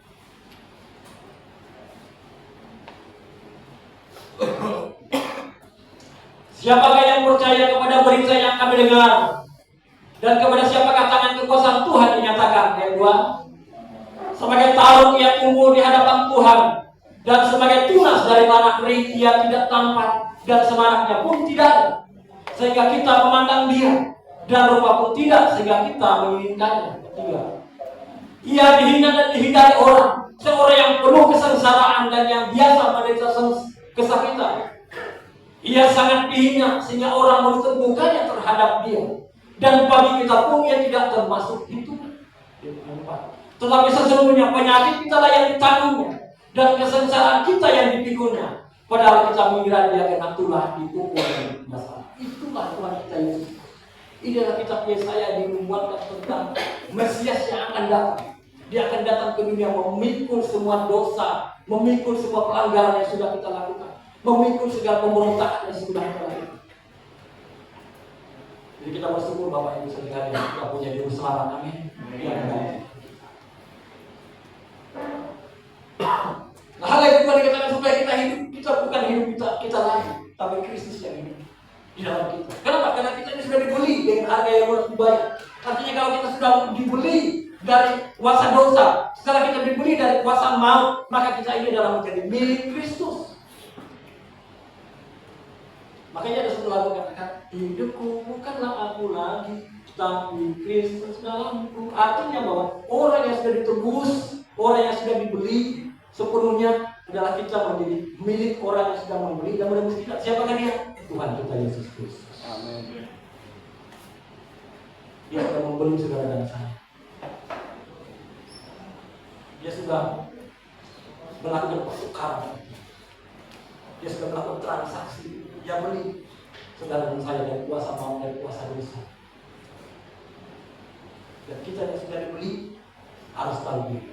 S3: Siapakah yang percaya kepada berita yang kami dengar, dan kepada siapakah tangan kekuasaan Tuhan dinyatakan? Ayat 2. Sebagai tarung ia tumbuh di hadapan Tuhan, dan sebagai tunas dari tanah kering ia tidak tampak, dan semaraknya pun tidak ada, sehingga kita memandang dia dan rupa pun tidak sehingga kita menginginkannya. Ketiga, ia dihina dan dihindari orang, seorang yang penuh kesengsaraan dan yang biasa menderita kesakitan. Ia sangat dihina sehingga orang menutup mukanya terhadap dia, dan bagi kita pun ia tidak termasuk itu. Tetapi sesungguhnya penyakit kita lah yang ditanggungnya, dan kesengsaraan kita yang dipikulnya. Padahal kita mengira dia kena tulah, dipukul dan masalah. Itulah Tuhan kita Yesus. Inilah kitab Yesaya dibuatkan tentang Mesias yang akan datang. Dia akan datang ke dunia memikul semua dosa, memikul semua pelanggaran yang sudah kita lakukan, memikul segala pemberontakan yang sudah kita lakukan. Jadi kita bersyukur Bapak Ibu sekalian kita punya juru selamat. Amin. Nah, hal yang kedua dikatakan supaya kita hidup, kita bukan hidup kita lagi, tapi Kristus yang hidup di dalam kita. Kenapa? Karena kita ini sudah dibeli dengan harga yang harus dibayar. Artinya kalau kita sudah dibeli dari kuasa dosa, setelah kita dibeli dari kuasa maut, maka kita ini adalah menjadi milik Kristus. Makanya ada satu lagu katakan, hidupku bukanlah aku lagi, tapi Kristus dalamku. Artinya bahwa orang yang sudah ditebus, orang yang sudah dibeli, sepenuhnya adalah kita menjadi milik orang yang sudah membeli dan menebus kita. Siapakah dia? Tuhan kita Yesus Kristus. Amin. Dia sudah membeli saudara dan saya. Dia sudah melakukan pertukaran. Dia sudah melakukan transaksi. Dia beli saudara dan saya dari kuasa maut, dari kuasa dosa. Dan kita yang sudah dibeli harus tahu diri.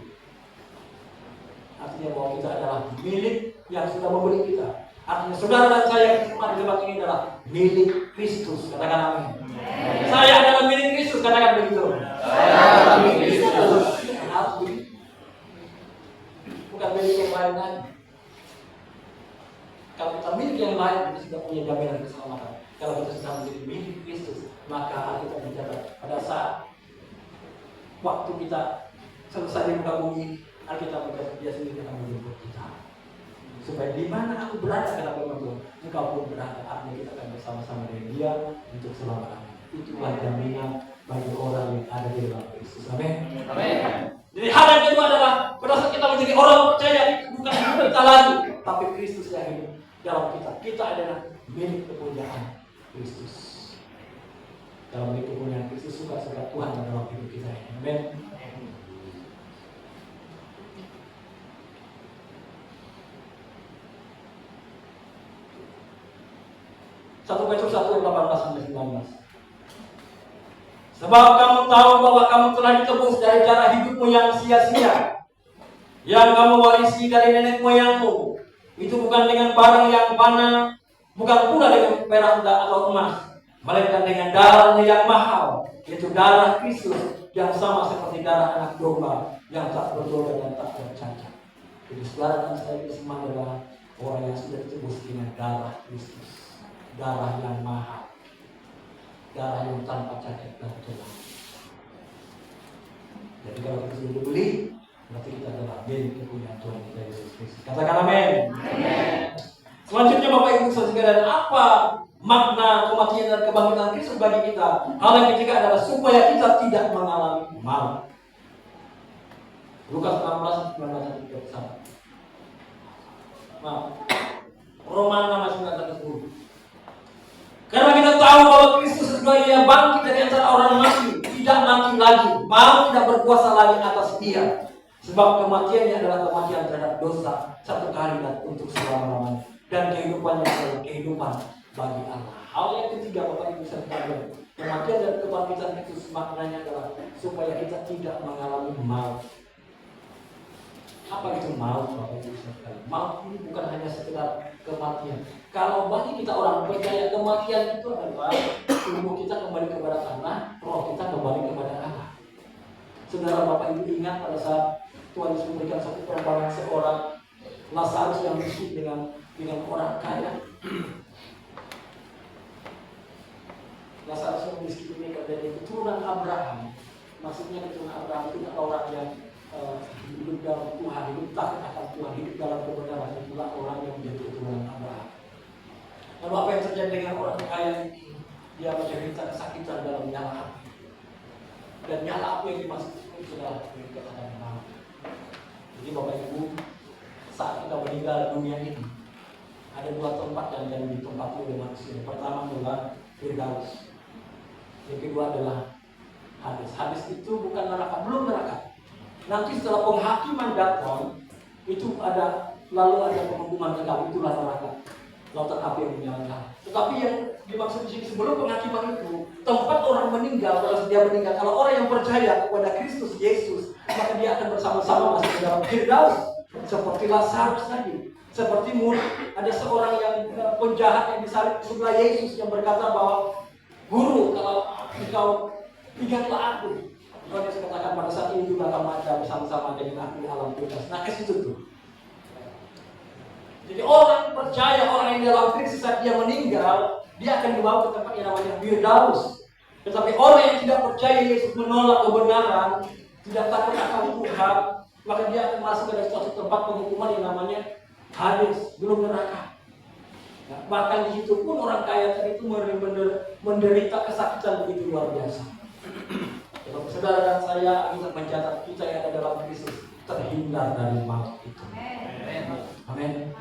S3: Artinya bahwa kita adalah milik yang sudah membeli kita. Artinya saudara dan saya yang semua di tempat ini adalah milik Kristus. Katakan amin. Saya adalah milik Kristus. Katakan begitu. Saya adalah milik Kristus. Harus beli. Bukan milik yang lain lagi. Kalau kita milik yang lain, kita sudah punya jaminan keselamatan. Kalau kita sudah menjadi milik Kristus, maka kita mencatat pada saat waktu kita selesai di muka bumi, Alkitab berkata dia sendiri akan menjemput kita. Supaya di mana aku berada, kenapa Tuhan? Engkau pun berada, artinya kita akan bersama-sama dengan dia untuk selama-lamanya. Itulah jaminan bagi orang yang ada di dalam Kristus. Amin. Amin. Jadi hal yang kedua adalah pada saat kita menjadi orang percaya, bukan kita lagi, tapi Kristus yang hidup dalam kita. Kita adalah milik kepunyaan Kristus. Dalam milik kepunyaan Kristus, suka-suka Tuhan dalam hidup kita. Amin. 1 Petrus 1 ayat 18-19. Sebab kamu tahu bahwa kamu telah ditebus dari cara hidupmu yang sia-sia, yang kamu warisi dari nenek moyangmu. Itu bukan dengan barang yang fana, bukan pula dengan perak atau emas, melainkan dengan darahnya yang mahal, yaitu darah Kristus yang sama seperti darah anak domba yang tak berdosa dan tak bercacat. Jadi saudara dan saya semua adalah orang yang sudah ditebus dengan darah Kristus. Darah yang mahal, darah yang tanpa cacat dan celah. Jadi kalau kita sudah dibeli, berarti kita adalah milik kepunyaan Tuhan kita Yesus Kristus. Katakan amin. Selanjutnya Bapak Ibu sekalian, apa makna kematian dan kebangkitan Kristus bagi kita? Hal yang ketiga adalah supaya kita tidak mengalami maut. Lukas 16:19-21. Maaf. Roma 6:9-10. Karena kita tahu bahwa Kristus sebagai yang bangkit dari antara orang mati tidak mati lagi, maut tidak berkuasa lagi atas dia. Sebab kematiannya adalah kematian terhadap dosa satu kali dan untuk selama-lamanya, dan kehidupannya adalah kehidupan bagi Allah. Hal yang ketiga Bapak Ibu sekalian, kematian dan kebangkitan Kristus maknanya adalah supaya kita tidak mengalami maut. Apa itu maut Bapak Ibu sekalian? Maut ini bukan hanya sekedar kematian. Kalau bagi kita orang percaya, kematian itu adalah tubuh kita kembali kepada tanah, roh kita kembali kepada Allah. Saudara Bapak Ibu ingat pada saat Tuhan Yesus memberikan satu perumpamaan seorang Lazarus yang miskin dengan orang kaya. Lazarus yang miskin ini dari keturunan Abraham. Maksudnya keturunan Abraham itu orang yang hidup dalam Tuhan, hidup takut akan Tuhan, hidup dalam kebenaran. Itulah orang yang menjadi keturunan Abraham. Lalu apa yang terjadi dengan orang kaya ini? dia menderita kesakitan dalam nyala api. Dan nyala api yang dimaksud itu adalah dikatakan maut. Jadi Bapak Ibu, saat kita meninggal dunia ini, ada dua tempat yang ditempati oleh manusia. Yang pertama adalah Firdaus. Yang kedua adalah Hades. Hades itu bukan neraka, belum neraka. Nanti setelah penghakiman datang, itu lalu ada penghukuman kekal, itulah neraka, lautan api yang menyala. Tetapi yang dimaksud di sini sebelum penghakiman itu, tempat orang meninggal, kalau dia meninggal, kalau orang yang percaya kepada Kristus Yesus, maka dia akan bersama-sama masuk ke dalam Firdaus, seperti Lazarus tadi. Seperti ada seorang yang penjahat yang disalib di sebelah Yesus yang berkata bahwa, Guru, kalau engkau ingatlah aku. Kalau dia katakan pada saat ini juga akan ada bersama-sama dengan aku di alam Firdaus. Nah, ke situ tuh. Jadi orang percaya, orang yang dalam Kristus saat dia meninggal, dia akan dibawa ke tempat yang namanya Firdaus. Tetapi orang yang tidak percaya Yesus, menolak kebenaran, tidak takut akan Tuhan, maka dia akan masuk ke suatu tempat penghukuman yang namanya Hades, belum neraka. Nah, bahkan di situ pun orang kaya tadi itu menderita kesakitan begitu luar biasa. Kalau saudara dan saya bisa mencatat kita yang ada dalam Kristus terhindar dari maut itu. Amin.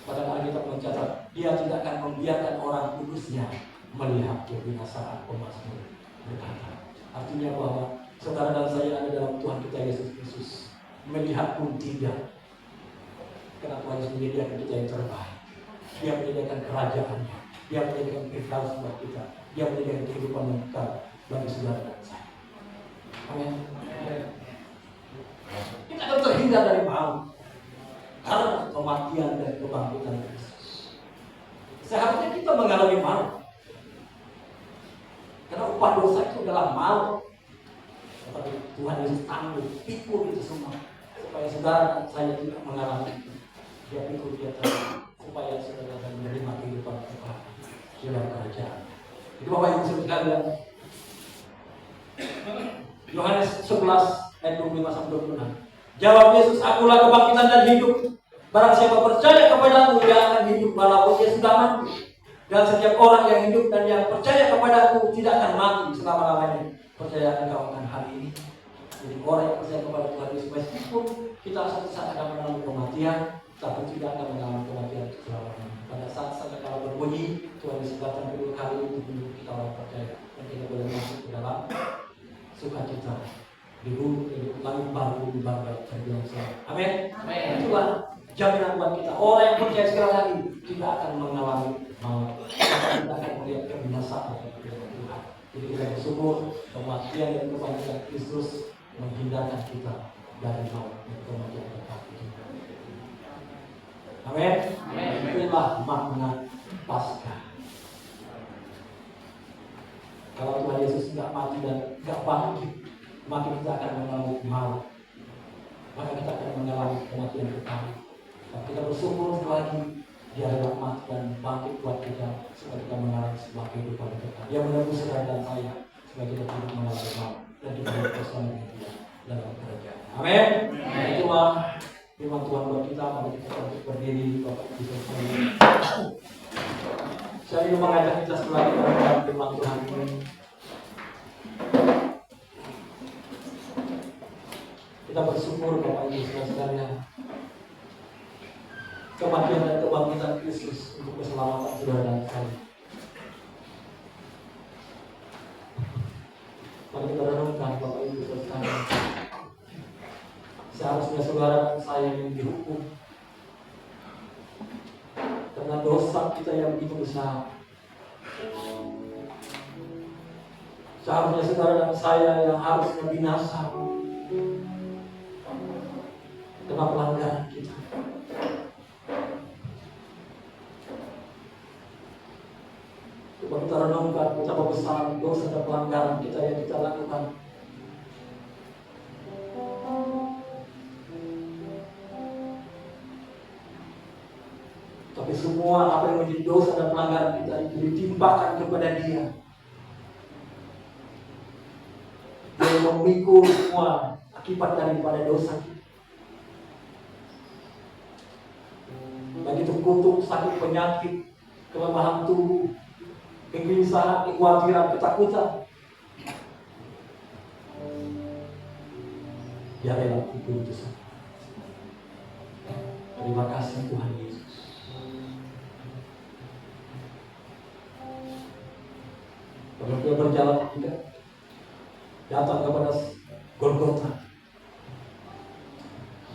S3: Pada Alkitab mencatat, dia tidak akan membiarkan orang kudusnya melihat kebinasaan. Pemazmur berkata. Artinya bahwa saudara dan saya ada dalam Tuhan kita Yesus Kristus, melihat pun tidak. Karena Tuhan Yesus menyediakan kita yang terbaik. Dia menyediakan kerajaannya, dia menyediakan Firdaus buat kita, dia menyediakan kehidupan yang kekal bagi saudara dan saya. Amin. Kita akan terhindar dari maut karena kematian dan kebangkitan Kristus. Seharusnya kita mengalami maut, karena upah dosa itu adalah maut. Tetapi Tuhan Yesus tanggung, pikul itu semua, supaya saudara dan saya tidak mengalami itu. Dia pikul, dia tanggung, supaya saudara dan menerima kehidupan kekal dalam kerajaan. Jadi Bapak Ibu sekalian, Yohanes 11 ayat 25-26. Jawab Yesus, akulah kebangkitan dan hidup. Barang siapa percaya kepadaku, dia akan hidup walaupun dia sudah mati. Dan setiap orang yang hidup dan yang percaya kepadaku tidak akan mati selama-lamanya. Percaya engkau akan hal ini? Jadi orang yang percaya kepada Tuhan Yesus, meskipun kita suatu saat akan mengalami kematian, tapi tidak akan mengalami kematian selama-lamanya. Pada saat sangkakala berbunyi, Tuhan Yesus datang kedua kali untuk menyuruh kita orang percaya, dan kita boleh masuk ke dalam sukacita di bumi, di langit baru, di bangga terbilang selamat. Amin. Itulah jaminan buat kita. Orang yang percaya sekali lagi tidak akan mengalami maut, tidak akan melihat kebinasaan dari Tuhan. Jadi kita bersyukur kematian dan kebangkitan Kristus menghindarkan kita dari maut dan kematian kekal. Amin. Itulah makna Paskah. Kalau Tuhan Yesus tidak mati dan tidak bangkit, maka kita akan mengalami maut, maka kita akan mengalami kematian kekal. Dan kita bersyukur lagi dia adalah mati dan bangkit buat kita, supaya kita mengalami sebuah kehidupan kekal. Dia menebus saudara dan saya, supaya kita tidak mengalami maut dan kita bersama dengan dia dalam kerajaan. Amin. Itulah firman Tuhan buat kita. Mari kita berdiri, Bapak Ibu sekalian. Saya ingin mengajak kita sekali dalam firman Tuhan ini. Kita bersyukur Bapak Ibu sekalian, kematian dan kebangkitan Kristus untuk keselamatan saudara dan saya. Mari kita renungkan Bapak Ibu sekalian. Seharusnya saudara dan saya yang dihukum karena dosa kita yang begitu besar. Seharusnya saudara dan saya yang harusnya binasa karena pelanggaran kita. Coba kita renungkan betapa besar dosa dan pelanggaran kita yang kita lakukan. Tapi semua apa yang menjadi dosa dan pelanggaran kita itu ditimpakan kepada Dia. Dia yang memikul semua akibat daripada dosa kita. Baik itu kutuk, sakit, penyakit, kelemahan tubuh, kegelisahan, kekhawatiran, ketakutan. Dia rela ikut itu semua. Terima kasih Tuhan Yesus. Kalau dia berjalan tidak datang kepada Golgota,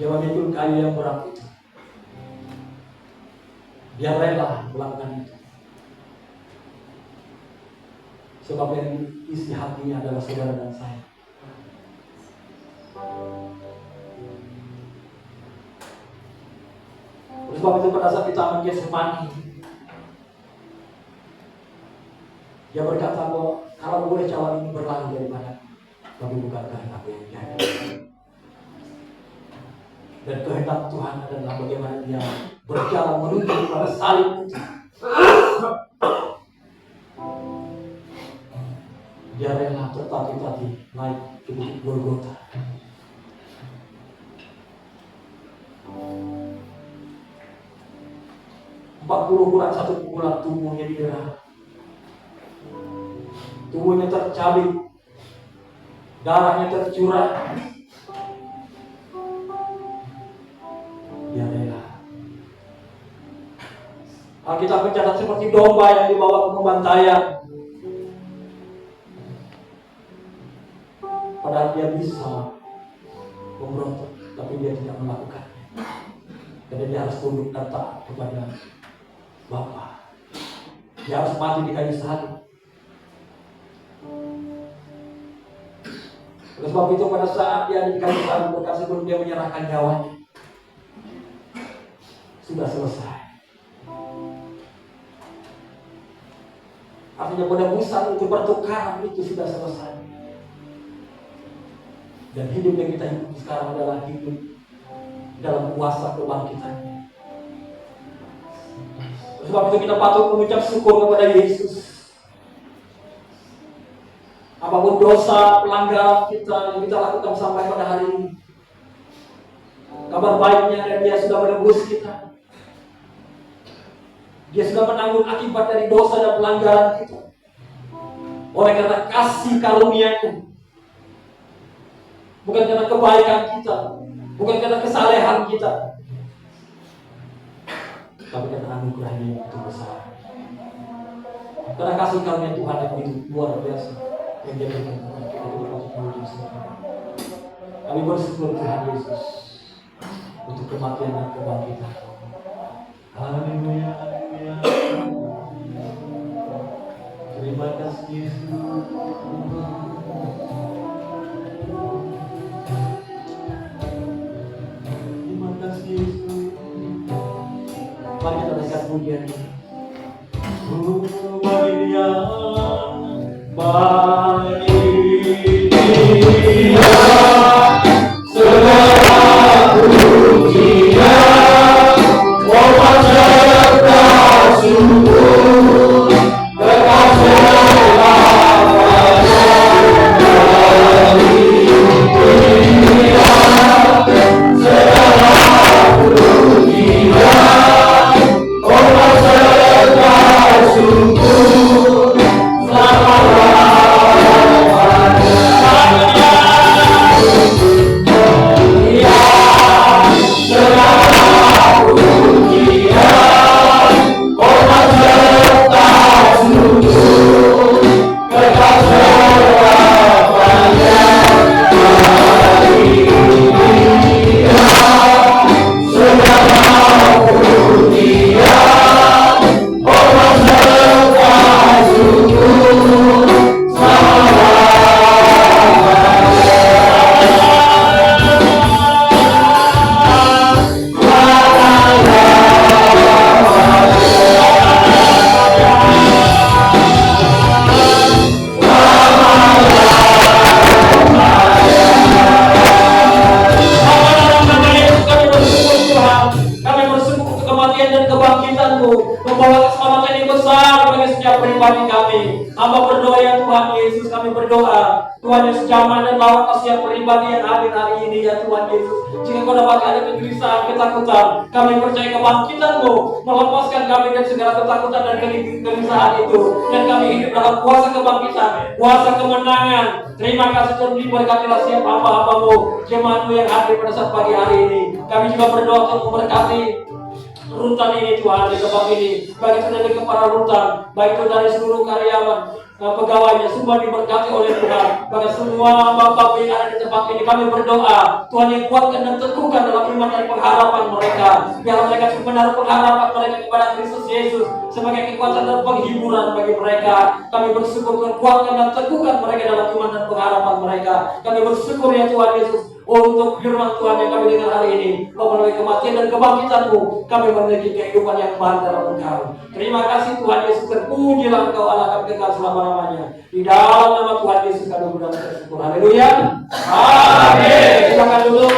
S3: dia memikul kayu yang berat itu. Dia rela melakukan itu. Sebab yang isi hatinya adalah saudara dan saya. Oleh sebab itu pada saat di Taman Getsemani, dia berkata bahwa kalau boleh cawan ini berlalu daripada, tapi bukan kehendak yang jadi. Dan kehendak Tuhan adalah bagaimana dia berjalan menuju kepada salib itu. Dia rela tertatih-tatih naik ke bukit Golgota. kurang 1 pukulan tubuhnya didera. Tubuhnya tercabik, darahnya tercurah. Dia rela. Alkitab mencatat seperti domba yang dibawa ke pembantaian. Padahal dia bisa memberontak, tapi dia tidak melakukannya. Karena dia harus tunduk dan taat kepada Bapa. Dia harus mati di kayu salib. Oleh sebab itu pada saat dia di kayu salib, sebelum dia menyerahkan nyawanya, sudah selesai. Artinya penebusan untuk pertukaran itu sudah selesai. Dan hidup yang kita hidup sekarang adalah hidup dalam kuasa kebangkitannya. Sebab itu kita patut mengucap syukur kepada Yesus. Apapun dosa, pelanggaran kita yang kita lakukan sampai pada hari ini, kabar baiknya dan dia sudah menebus kita. Dia sudah menanggung akibat dari dosa dan pelanggaran kita. Oleh karena kasih karunia-Nya, bukan karena kebaikan kita, bukan karena kesalehan kita, tapi karena anugerah-Nya yang begitu besar. Karena kasih karunia Tuhan yang begitu luar biasa yang dia berikan kepada kita, kita patut memuji semua. Kami bersyukur Tuhan Yesus untuk kematian dan kebangkitan. Haleluya, haleluya. Terima kasih Yesus. Terima kasih Yesus. Mari kita naikkan pujian ini. Bagi Dia, bagi Dia, segala pujian, hormat serta syukur, terkasihlah bagi Dia, segala pujian, hormat serta kami yang hadir hari ini ya Tuhan Yesus. Jika Kau dapat ada kegelisahan, ketakutan, kami percaya kebangkitan-Mu melepaskan kami dari segala ketakutan dan kegelisahan itu. Dan kami hidup dalam kuasa kebangkitan, kuasa kemenangan. Terima kasih Tuhan, diberkatilah setiap hamba-hamba-Mu, jemaat-Mu yang hadir pada saat pagi hari ini. Kami juga berdoa untuk memberkati rutan ini Tuhan, di tempat ini, baik itu dari para rutan, baik itu dari seluruh karyawan, pegawainya, semua diberkati oleh Tuhan. Pada semua Bapak yang ada di tempat ini, kami berdoa Tuhan yang kuatkan dan teguhkan dalam iman dan pengharapan mereka. Biar mereka menaruh pengharapan mereka kepada Kristus Yesus sebagai kekuatan dan penghiburan bagi mereka. Kami bersyukur Tuhan, kuatkan dan teguhkan mereka dalam iman dan pengharapan mereka. Kami bersyukur ya Tuhan Yesus untuk firman Tuhan yang kami dengar hari ini. Melalui kematian dan kebangkitan-Mu, kami memiliki kehidupan yang baru dalam Engkau. Terima kasih Tuhan Yesus, terpujilah Engkau Allah kami kekal selama-lamanya. Di dalam nama Tuhan Yesus kami berdoa dan bersyukur. Haleluya. Amin. Silakan duduk.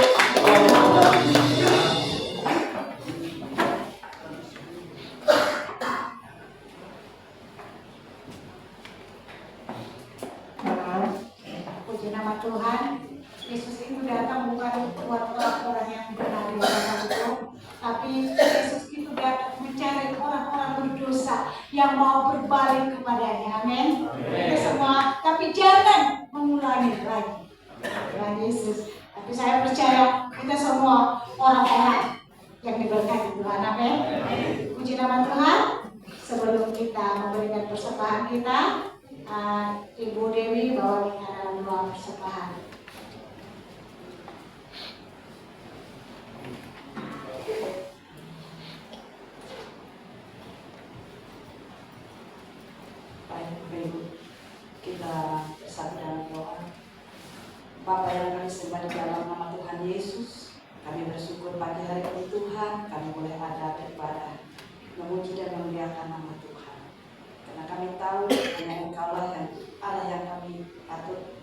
S2: Puji nama Tuhan. Yesus itu datang bukan buat orang-orang yang benar di dalam itu, tapi Yesus itu datang mencari orang-orang berdosa yang mau berbalik kepadanya. Amin. Kita semua, tapi jangan mengulangi lagi. Tuhan Yesus. Tapi saya percaya kita semua orang-orang yang diberkati Tuhan. Amin. Puji nama Tuhan. Sebelum kita memberikan persembahan kita, Ibu Dewi bawa kita dalam doa persembahan.
S4: Kita bersatu dalam doa. Bapa yang kami sembah di dalam nama Tuhan Yesus, kami bersyukur pagi hari ini Tuhan, kami boleh ada beribadah, memuji dan memuliakan nama Tuhan. Karena kami tahu hanya Engkaulah yang Allah yang kami patut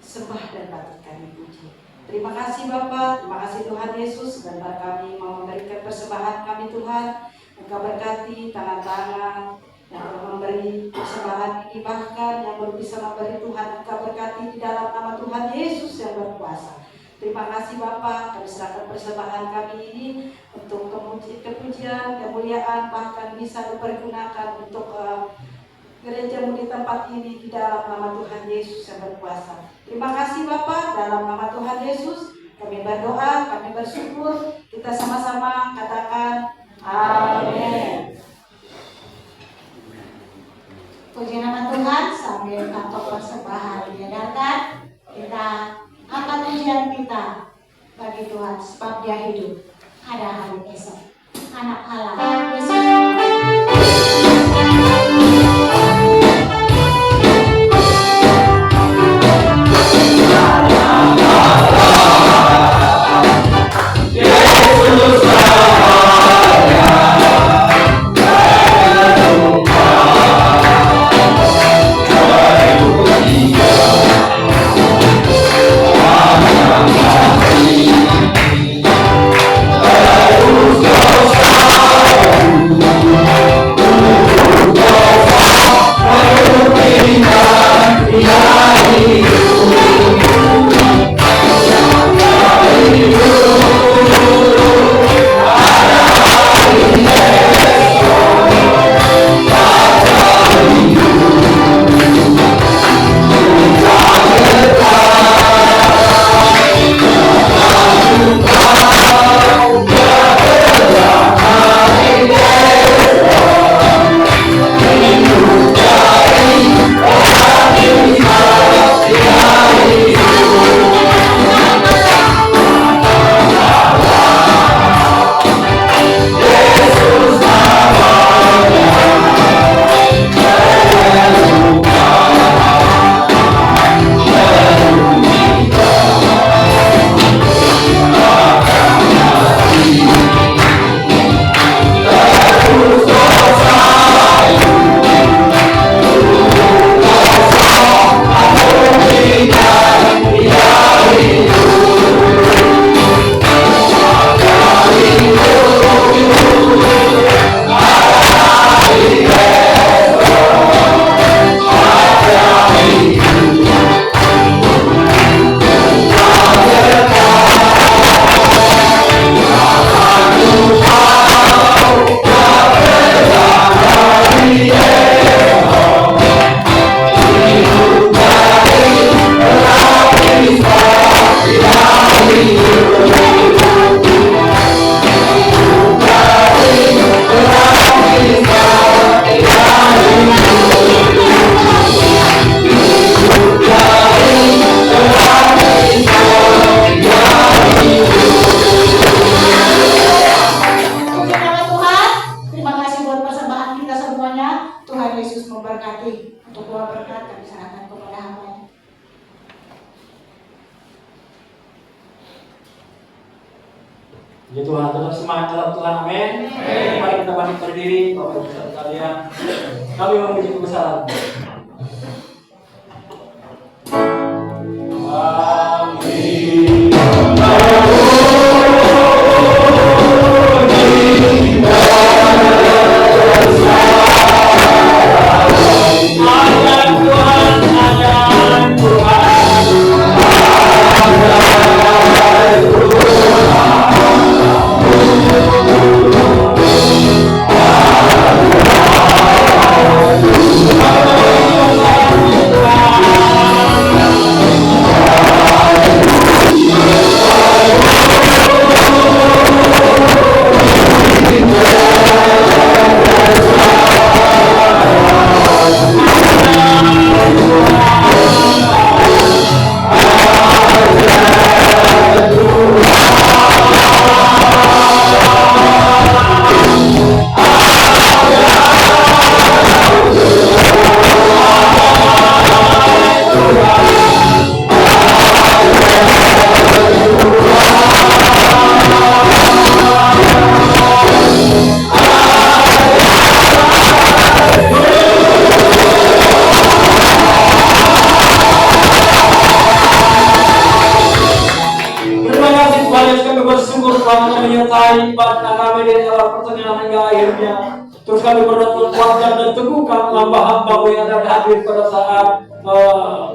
S4: sembah dan patut kami puji. Terima kasih Bapa, terima kasih Tuhan Yesus, dan kami mau memberikan persembahan kami Tuhan. Engkau berkati tangan-tangan yang telah memberi persembahan ini, bahkan yang belum bisa memberi Tuhan, Engkau berkati di dalam nama Tuhan Yesus yang berkuasa. Terima kasih Bapa, kami serahkan persembahan kami ini untuk kepujian, kemuliaan, bahkan bisa dipergunakan untuk gereja-Mu di tempat ini di dalam nama Tuhan Yesus yang berkuasa. Terima kasih Bapa, dalam nama Tuhan Yesus kami berdoa, kami bersyukur. Kita sama-sama katakan amin.
S2: Puji nama Tuhan, sambil kantong persembahan diedarkan, kita angkat pujian kita bagi Tuhan sebab Dia hidup. Ada hari esok, anak Allah Yesus.
S5: Yesus
S3: Ya Tuhan, tetap semangat dalam Tuhan, amin. Mari kita bangkit berdiri, Bapak Ibu sekalian. Kami memuji kebesaran. Menyertai ibadah kami dari awal pertengahan hingga akhirnya. Terus kami berdoa kuatkan dan teguhkan hamba-hamba-Mu yang ada hadir pada saat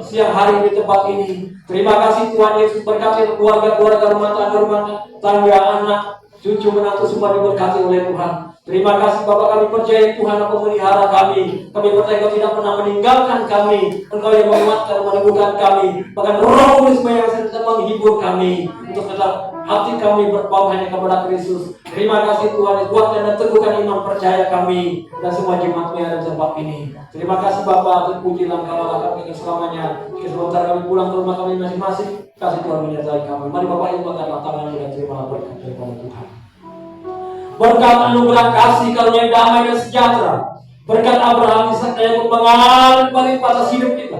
S3: siang hari di tempat ini. Terima kasih Tuhan Yesus, berkati keluarga-keluarga, rumah tangga, anak, cucu, menantu semua diberkati oleh Tuhan. Terima kasih Bapak, kami percaya Tuhan Engkau memelihara kami. Kami percaya Engkau tidak pernah meninggalkan kami. Engkau yang menguatkan, meneguhkan kami. Bahkan Roh Kudus yang tetap menghibur kami untuk tetap hati kami berpaut hanya kepada Kristus. Terima kasih Tuhan, kuatkan dan teguhkan iman percaya kami dan semua jemaat yang ada di tempat ini. Terima kasih Bapak, terpujilah Engkau kami selamanya. Sebentar kami pulang ke rumah kami masing-masing. Kasih Tuhan menyertai kami. Mari Bapak Ibu angkat tangan dan terima berkat daripada Tuhan. Berkat anugerah kasih karunia damai dan sejahtera, berkat Abraham, Ishak dan Yakub mengalir berlimpah atas hidup kita.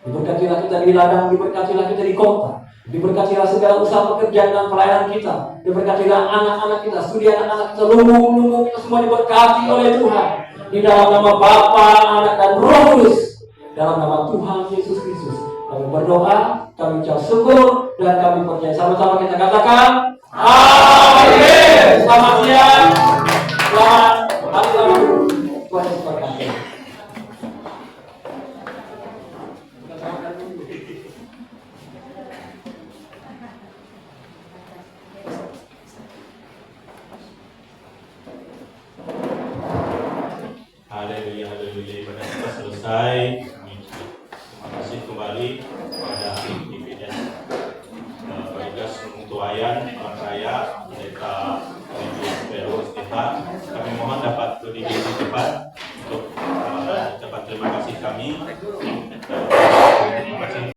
S3: Diberkatilah kita di ladang, diberkatilah kita di kota, diberkatilah segala usaha pekerjaan dan pelayanan kita, diberkatilah anak-anak kita, studi anak-anak kita, lumbung-lumbung kita semua diberkati oleh Tuhan. Di dalam nama Bapa, Anak dan Roh Kudus, dalam nama Tuhan Yesus Kristus, kami berdoa, kami ucap syukur dan kami percaya. Sama-sama kita katakan amin. Selamat siang. Selamat hari Rabu. Tuhan Yesus berkati.
S1: Haleluya, haleluya. Ibadah kita selesai. Terima kasih kembali pada aktivitas Barigas Mutuayan, Malang Raya, Pendeta Peru Stefan. Kami mohon dapat berdiri di depan untuk ucapan terima kasih kami.